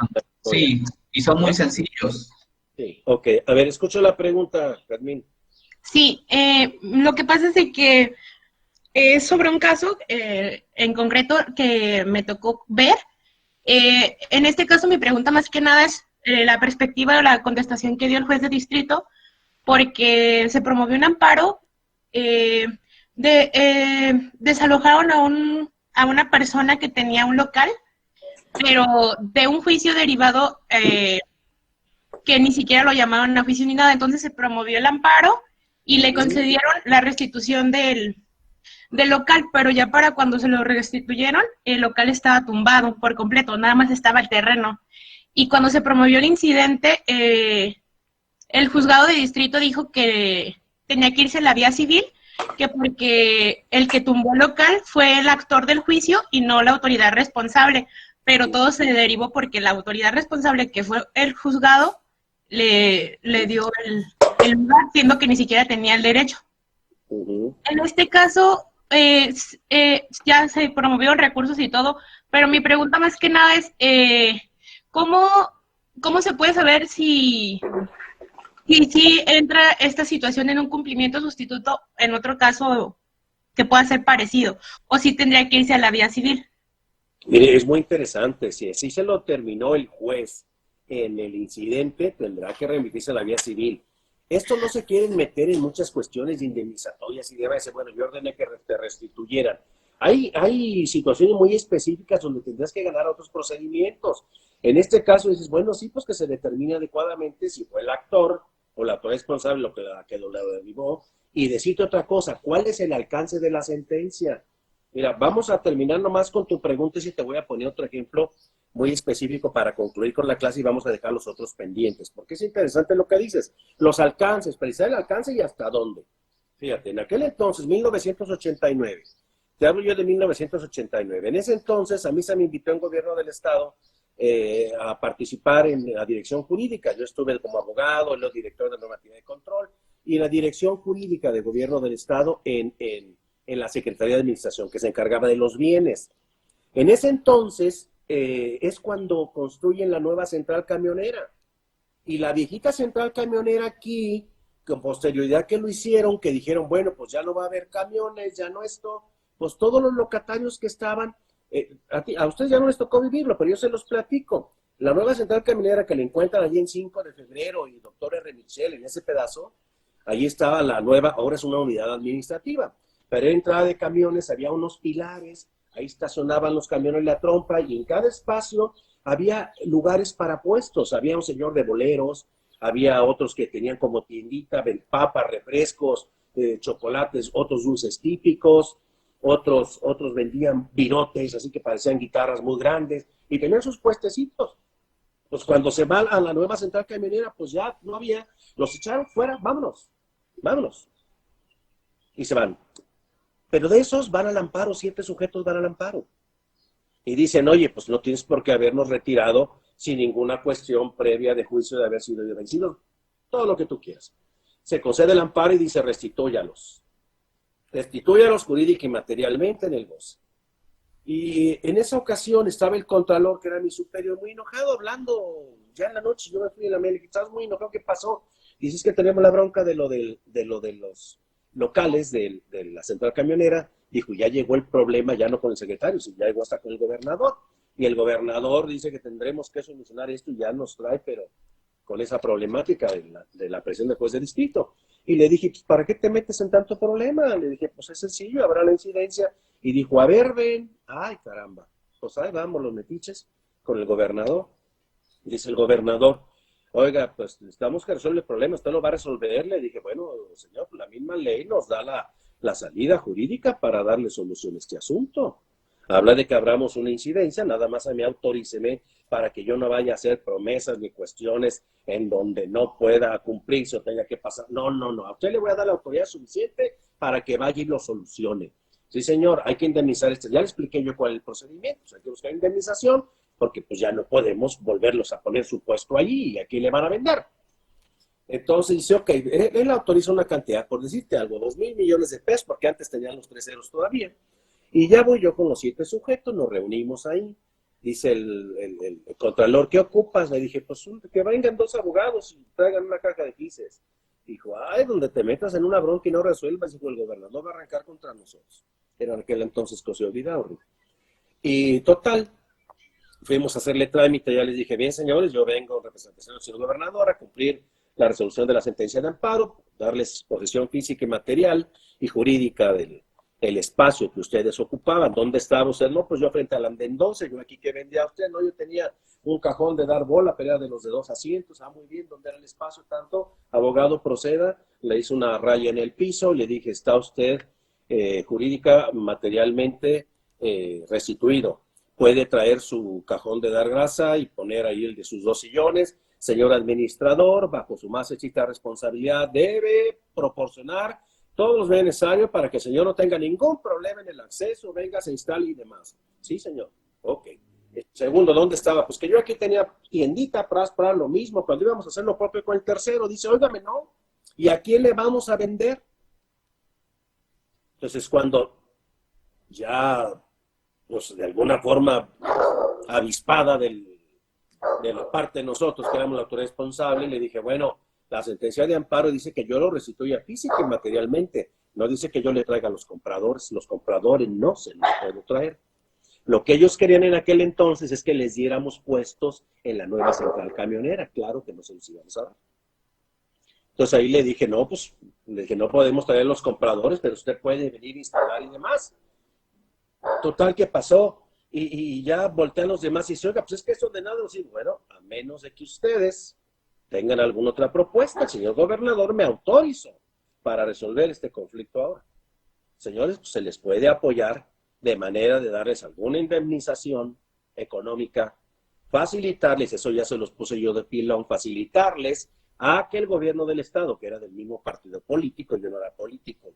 Sí, y son muy sencillos. Sí, ok. A ver, escucho la pregunta, Carmín. Sí, lo que pasa es de que es sobre un caso en concreto que me tocó ver. En este caso mi pregunta más que nada es la perspectiva de la contestación que dio el juez de distrito, porque se promovió un amparo, desalojaron a una persona que tenía un local, pero de un juicio derivado que ni siquiera lo llamaron a juicio ni nada, entonces se promovió el amparo y le concedieron la restitución del local, pero ya para cuando se lo restituyeron, el local estaba tumbado por completo, nada más estaba el terreno. Y cuando se promovió el incidente, el juzgado de distrito dijo que tenía que irse a la vía civil, que porque el que tumbó el local fue el actor del juicio y no la autoridad responsable, pero todo se derivó porque la autoridad responsable, que fue el juzgado, le dio el lugar, siendo que ni siquiera tenía el derecho. En este caso, ya se promovieron recursos y todo, pero mi pregunta más que nada es, ¿cómo se puede saber si entra esta situación en un cumplimiento sustituto en otro caso que pueda ser parecido? ¿O si tendría que irse a la vía civil? Mire, es muy interesante. Si así se lo terminó el juez en el incidente, tendrá que remitirse a la vía civil. Esto no se quieren meter en muchas cuestiones de indemnizatorias y debe decir, bueno, yo ordené que te restituyeran. Hay situaciones muy específicas donde tendrás que ganar otros procedimientos. En este caso dices, bueno, sí, pues que se determine adecuadamente si fue el actor o la autoridad responsable lo que lo derivó. Y decirte otra cosa, ¿cuál es el alcance de la sentencia? Mira, vamos a terminar nomás con tu pregunta y te voy a poner otro ejemplo muy específico para concluir con la clase y vamos a dejar los otros pendientes, porque es interesante lo que dices. Los alcances, precisar el alcance y hasta dónde. Fíjate, en aquel entonces, 1989, te hablo yo de 1989, en ese entonces a mí se me invitó en gobierno del estado a participar en la dirección jurídica. Yo estuve como abogado, el director de normativa de control y la dirección jurídica de gobierno del estado en la Secretaría de Administración, que se encargaba de los bienes. En ese entonces es cuando construyen la nueva central camionera. Y la viejita central camionera aquí, con posterioridad que lo hicieron, que dijeron, bueno, pues ya no va a haber camiones, ya no esto, pues todos los locatarios que estaban, a ustedes ya no les tocó vivirlo, pero yo se los platico. La nueva central camionera que le encuentran allí en 5 de febrero y Doctor R. Michel, en ese pedazo, allí estaba la nueva, ahora es una unidad administrativa. Pero en entrada de camiones había unos pilares, ahí estacionaban los camiones la trompa y en cada espacio había lugares para puestos. Había un señor de boleros, había otros que tenían como tiendita, papas, refrescos, chocolates, otros dulces típicos, otros vendían virotes, así que parecían guitarras muy grandes y tenían sus puestecitos. Pues cuando se va a la nueva central camionera, pues ya no había, los echaron fuera, vámonos. Y se van. Pero de esos van al amparo, 7 sujetos van al amparo. Y dicen, oye, pues no tienes por qué habernos retirado sin ninguna cuestión previa de juicio de haber sido vencido. Todo lo que tú quieras. Se concede el amparo y dice, restitúyalos. Restitúyalos jurídica y materialmente en el goce. Y en esa ocasión estaba el contralor, que era mi superior, muy enojado, hablando ya en la noche. Yo me fui a la mail y dije, ¿estás muy enojado? ¿Qué pasó? Y dices que tenemos la bronca de lo de los locales de la central camionera. Dijo, ya llegó el problema, ya no con el secretario, sino ya llegó hasta con el gobernador. Y el gobernador dice que tendremos que solucionar esto y ya nos trae, pero con esa problemática de la presión del juez de distrito. Y le dije, pues, ¿para qué te metes en tanto problema? Le dije, pues es sencillo, habrá la incidencia. Y dijo, a ver, ven. Ay, caramba. Pues ahí vamos los metiches con el gobernador. Dice el gobernador, oiga, pues necesitamos que resuelva el problema, usted lo va a resolver. Le dije, bueno, señor, la misma ley nos da la salida jurídica para darle solución a este asunto. Habla de que abramos una incidencia, nada más a mí autoríceme para que yo no vaya a hacer promesas ni cuestiones en donde no pueda cumplirse o tenga que pasar. No, a usted le voy a dar la autoridad suficiente para que vaya y lo solucione. Sí, señor, hay que indemnizar esto. Ya le expliqué yo cuál es el procedimiento. Hay que buscar indemnización porque pues ya no podemos volverlos a poner su puesto allí y aquí le van a vender. Entonces dice, ok, él autoriza una cantidad, por decirte algo, 2,000 millones de pesos, porque antes tenían los 3 ceros todavía. Y ya voy yo con los 7 sujetos, nos reunimos ahí. Dice el contralor, ¿qué ocupas? Le dije, pues que vengan 2 abogados y traigan una caja de quises. Dijo, ay, donde te metas en una bronca y no resuelvas, dijo, el gobernador va a arrancar contra nosotros. Era en aquel entonces José Vidaurri. Y total, fuimos a hacerle trámite, ya les dije, bien señores, yo vengo en representación del señor gobernador a cumplir la resolución de la sentencia de amparo, darles posesión física y material y jurídica del espacio que ustedes ocupaban. ¿Dónde estaba usted? No, pues yo frente al andén 12, yo aquí que vendía a usted, no, yo tenía un cajón de dar bola, pelea de los de 2 asientos, muy bien, ¿dónde era el espacio? Tanto, abogado, proceda, le hice una raya en el piso, le dije, está usted jurídica, materialmente restituido. Puede traer su cajón de dar grasa y poner ahí el de sus 2 sillones. Señor administrador, bajo su más estricta responsabilidad, debe proporcionar todo lo necesario para que el señor no tenga ningún problema en el acceso, venga, se instale y demás. Sí, señor. Ok. Segundo, ¿dónde estaba? Pues que yo aquí tenía tiendita para lo mismo, cuando íbamos a hacer lo propio con el tercero, dice, óigame, no, ¿y a quién le vamos a vender? Entonces, cuando ya, pues de alguna forma avispada de la parte de nosotros, que éramos la autoridad responsable, le dije, bueno, la sentencia de amparo dice que yo lo restituya física y materialmente, no dice que yo le traiga a los compradores no se los puedo traer. Lo que ellos querían en aquel entonces es que les diéramos puestos en la nueva central camionera, claro que no se los íbamos a dar. Entonces ahí le dije, no, pues, le dije, no podemos traer los compradores, pero usted puede venir a instalar y demás. Total, ¿qué pasó? Y ya voltean los demás y dicen, oiga, pues es que eso de nada, sí, bueno, a menos de que ustedes tengan alguna otra propuesta, el señor gobernador me autorizó para resolver este conflicto ahora. Señores, pues se les puede apoyar de manera de darles alguna indemnización económica, facilitarles, eso ya se los puse yo de pilón, facilitarles a que el gobierno del estado, que era del mismo partido político, yo no era político,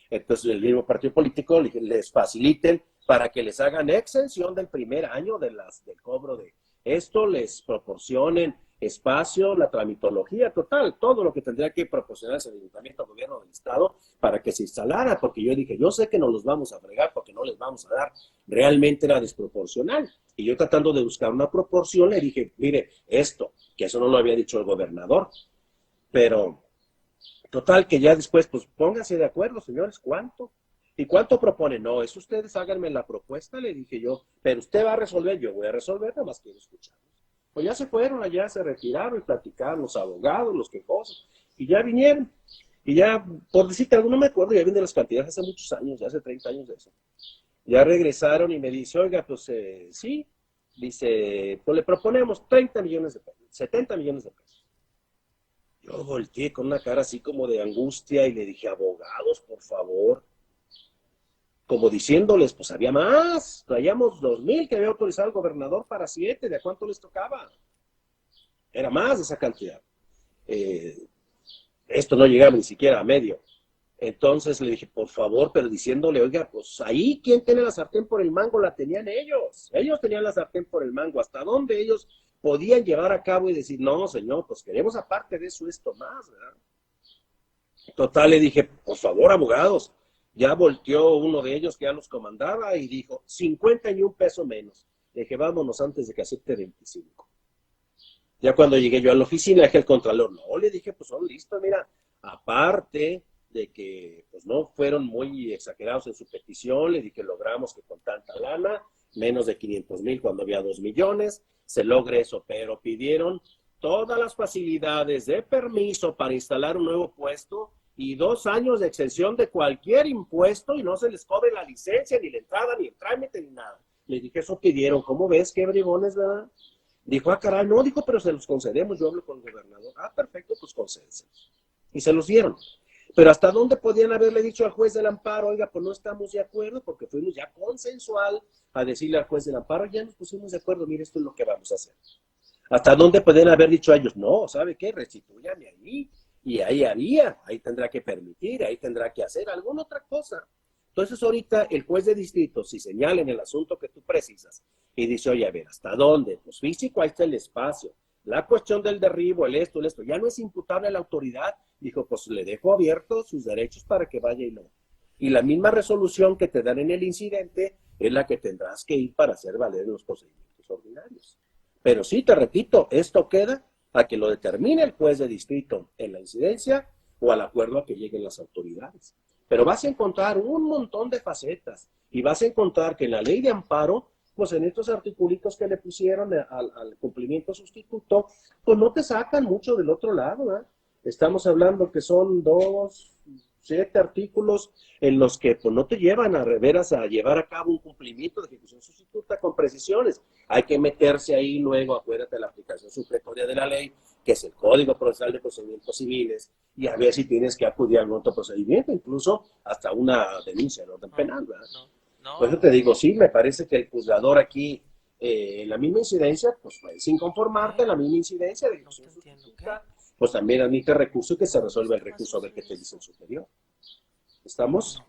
entonces el mismo partido político les faciliten para que les hagan exención del primer año del cobro de esto, les proporcionen espacio, la tramitología total, todo lo que tendría que proporcionar el ayuntamiento al gobierno del estado para que se instalara, porque yo dije, yo sé que no los vamos a fregar porque no les vamos a dar, realmente era desproporcional, y yo tratando de buscar una proporción le dije, mire, esto, que eso no lo había dicho el gobernador, pero total que ya después, pues pónganse de acuerdo, señores, ¿cuánto? ¿Y cuánto propone? No, eso ustedes háganme la propuesta, le dije yo, pero usted va a resolver, yo voy a resolver, nada más quiero escucharlos. Pues ya se fueron allá, se retiraron y platicaron los abogados, los quejosos, y ya vinieron. Y ya, por decirte algo, no me acuerdo, ya vienen de las cantidades hace muchos años, ya hace 30 años de eso. Ya regresaron y me dice, oiga, pues sí, dice, pues le proponemos 30 millones de pesos, 70 millones de pesos. Yo volteé con una cara así como de angustia y le dije, abogados, por favor. Como diciéndoles, pues había más, traíamos 2,000 que había autorizado el gobernador para 7, ¿de a cuánto les tocaba? Era más de esa cantidad. Esto no llegaba ni siquiera a medio. Entonces le dije, por favor, pero diciéndole, oiga, pues ahí, ¿quién tiene la sartén por el mango? La tenían ellos. Ellos tenían la sartén por el mango. ¿Hasta dónde ellos podían llevar a cabo y decir, no, señor, pues queremos aparte de eso esto más, ¿verdad? Total, le dije, por favor, abogados. Ya volteó uno de ellos que ya los comandaba y dijo, 50 y un peso menos. Le dije, vámonos antes de que acepte 25. Ya cuando llegué yo a la oficina, dije el contralor, no, le dije, pues son listos, mira, aparte de que pues no fueron muy exagerados en su petición, le dije, logramos que con tanta lana, menos de 500,000 cuando había 2 millones, se logre eso, pero pidieron todas las facilidades de permiso para instalar un nuevo puesto y 2 años de exención de cualquier impuesto y no se les cobre la licencia, ni la entrada, ni el trámite, ni nada. Le dije, eso pidieron, ¿cómo ves? Qué bribones, ¿verdad? Dijo, caray, no, dijo, pero se los concedemos, yo hablo con el gobernador. Perfecto, pues concédenselos. Y se los dieron. Pero ¿hasta dónde podían haberle dicho al juez del amparo, oiga, pues no estamos de acuerdo, porque fuimos ya consensual a decirle al juez del amparo, ya nos pusimos de acuerdo, mire, esto es lo que vamos a hacer. ¿Hasta dónde podían haber dicho a ellos, no, ¿sabe qué? Restitúyame ahí. Y ahí haría, ahí tendrá que permitir, ahí tendrá que hacer alguna otra cosa. Entonces ahorita el juez de distrito, si señala en el asunto que tú precisas, Y dice, oye, a ver, ¿hasta dónde? Pues físico, ahí está el espacio. La cuestión del derribo, el esto, ya no es imputable a la autoridad. Dijo, pues le dejo abiertos sus derechos para que vaya y no. Y la misma resolución que te dan en el incidente es la que tendrás que ir para hacer valer en los procedimientos ordinarios. Pero sí, te repito, esto queda a que lo determine el juez de distrito en la incidencia o al acuerdo a que lleguen las autoridades. Pero vas a encontrar un montón de facetas y vas a encontrar que en la ley de amparo, pues en estos articulitos que le pusieron al cumplimiento sustituto, pues no te sacan mucho del otro lado, ¿eh? Estamos hablando que son 7 artículos en los que pues no te llevan a veras a llevar a cabo un cumplimiento de ejecución sustituta con precisiones. Hay que meterse ahí luego, acuérdate de la aplicación supletoria de la ley, que es el Código Procesal de Procedimientos Civiles, y a ver si tienes que acudir a algún otro procedimiento, incluso hasta una denuncia en orden penal, ¿verdad? Por eso te digo, sí, me parece que el juzgador aquí, en la misma incidencia, pues sin conformarte, en la misma incidencia de ejecución sustituta, pues también admite recurso y que se resuelve el recurso a ver qué te dice el superior. ¿Estamos?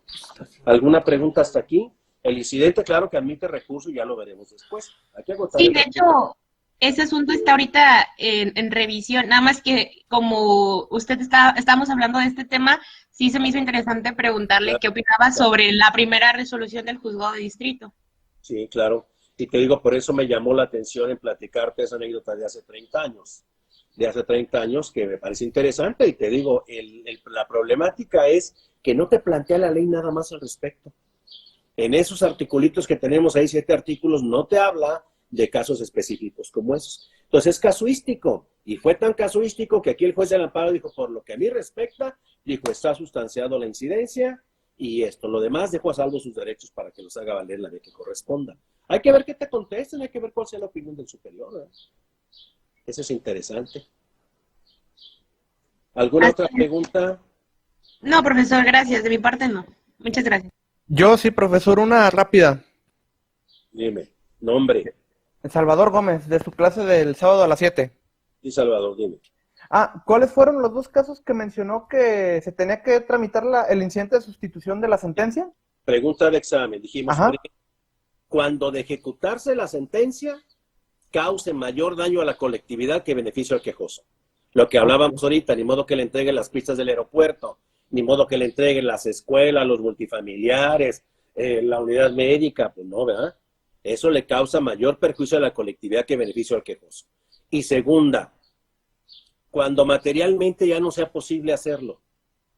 ¿Alguna pregunta hasta aquí? El incidente, claro que admite recurso y ya lo veremos después. Hay que agotar Sí, de hecho, ese asunto está ahorita en revisión, nada más que como estamos hablando de este tema, sí se me hizo interesante preguntarle qué opinaba sobre la primera resolución del juzgado de distrito. Sí, claro. Y te digo, por eso me llamó la atención en platicarte esa anécdota de hace 30 años. De hace 30 años, que me parece interesante, y te digo, la problemática es que no te plantea la ley nada más al respecto. En esos articulitos que tenemos ahí, 7 artículos, no te habla de casos específicos como esos. Entonces es casuístico, y fue tan casuístico que aquí el juez del amparo dijo, por lo que a mí respecta, dijo, está sustanciado la incidencia, y lo demás dejó a salvo sus derechos para que los haga valer la vez que corresponda. Hay que ver qué te contesten, hay que ver cuál sea la opinión del superior, ¿eh? Eso es interesante. ¿Alguna otra pregunta? No, profesor, gracias. De mi parte no. Muchas gracias. Yo sí, profesor, una rápida. Dime, nombre. Salvador Gómez, de su clase del sábado a las 7. Sí, Salvador, dime. ¿Cuáles fueron los 2 casos que mencionó que se tenía que tramitar el incidente de sustitución de la sentencia? Pregunta de examen. Dijimos, cuando de ejecutarse la sentencia, cause mayor daño a la colectividad que beneficio al quejoso. Lo que hablábamos ahorita, ni modo que le entreguen las pistas del aeropuerto, ni modo que le entreguen las escuelas, los multifamiliares, la unidad médica, pues no, ¿verdad? Eso le causa mayor perjuicio a la colectividad que beneficio al quejoso. Y segunda, cuando materialmente ya no sea posible hacerlo,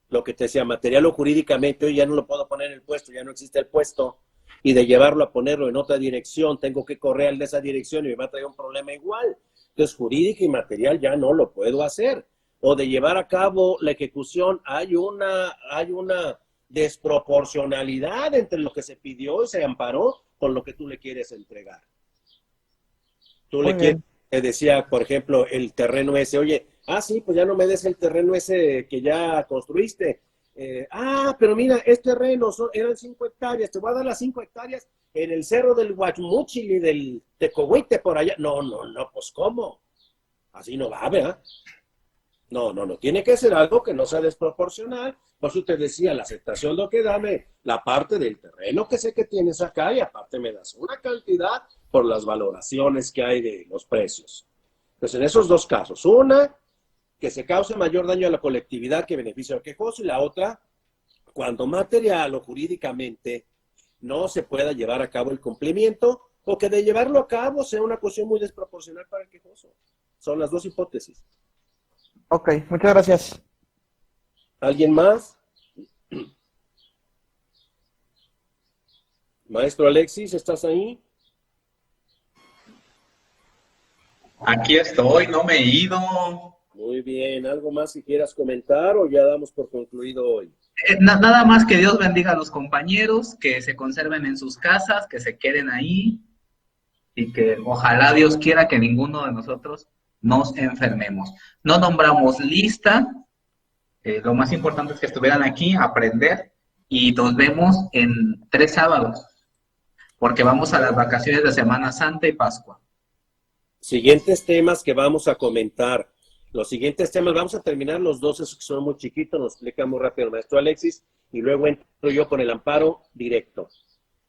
lo que te decía, material o jurídicamente, hoy ya no lo puedo poner en el puesto, ya no existe el puesto, y de llevarlo a ponerlo en otra dirección, tengo que correr al de esa dirección y me va a traer un problema igual. Entonces, jurídico y material ya no lo puedo hacer. O de llevar a cabo la ejecución, hay una desproporcionalidad entre lo que se pidió y se amparó con lo que tú le quieres entregar. Tú le quieres, te decía, por ejemplo, el terreno ese, oye, sí, pues ya no me des el terreno ese que ya construiste. Pero mira, este terreno eran 5 hectáreas, te voy a dar las 5 hectáreas en el cerro del Guachmuchil y del Tecohuite por allá. No, pues ¿cómo? Así no va, ¿verdad? No, tiene que ser algo que no sea desproporcional. Por eso te decía, la aceptación lo que dame la parte del terreno que sé que tienes acá y aparte me das una cantidad por las valoraciones que hay de los precios. Pues en esos 2 casos, una, que se cause mayor daño a la colectividad que beneficia al quejoso, y la otra, cuando material o jurídicamente no se pueda llevar a cabo el cumplimiento, o que de llevarlo a cabo sea una cuestión muy desproporcional para el quejoso. Son las 2 hipótesis. Ok, muchas gracias. ¿Alguien más? Maestro Alexis, ¿estás ahí? Aquí estoy, no me he ido. Muy bien, ¿algo más que quieras comentar o ya damos por concluido hoy? Nada más que Dios bendiga a los compañeros, que se conserven en sus casas, que se queden ahí y que ojalá Dios quiera que ninguno de nosotros nos enfermemos. No nombramos lista, lo más importante es que estuvieran aquí, aprender, y nos vemos en 3 sábados, porque vamos a las vacaciones de Semana Santa y Pascua. Siguientes temas que vamos a comentar. Los siguientes temas, vamos a terminar los 2 esos que son muy chiquitos, nos explicamos rápido el maestro Alexis, y luego entro yo con el amparo directo.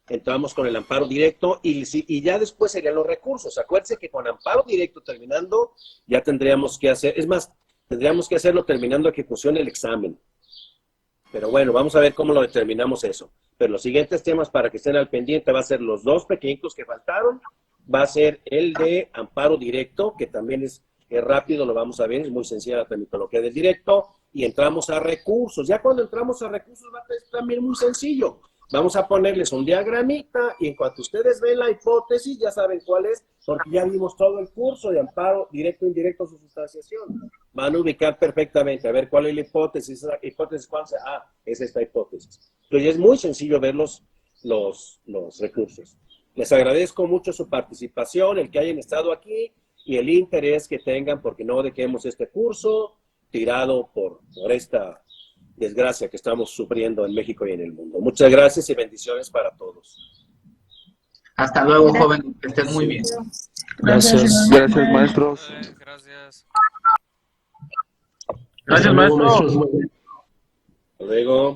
entramos con el amparo directo y ya después serían los recursos. Acuérdense que con amparo directo terminando, ya tendríamos que hacer, es más, tendríamos que hacerlo terminando ejecución el examen. Pero bueno, vamos a ver cómo lo determinamos eso. Pero los siguientes temas para que estén al pendiente va a ser los dos pequeñitos que faltaron, va a ser el de amparo directo, que también es rápido, lo vamos a ver, es muy sencilla la tramitología del directo, y entramos a recursos. Ya cuando entramos a recursos va a ser también muy sencillo. Vamos a ponerles un diagramita y en cuanto ustedes ven la hipótesis ya saben cuál es, porque ya vimos todo el curso de amparo directo, indirecto, sustanciación. Van a ubicar perfectamente, a ver cuál es la hipótesis, esa hipótesis cuál sea, es esta hipótesis. Entonces es muy sencillo ver los recursos. Les agradezco mucho su participación, el que hayan estado aquí y el interés que tengan, porque no dejemos este curso tirado por esta desgracia que estamos sufriendo en México y en el mundo. Muchas gracias y bendiciones para todos. Hasta luego, joven, que estén muy bien. Gracias. Gracias, maestros. Gracias. Gracias, maestro. Hasta luego.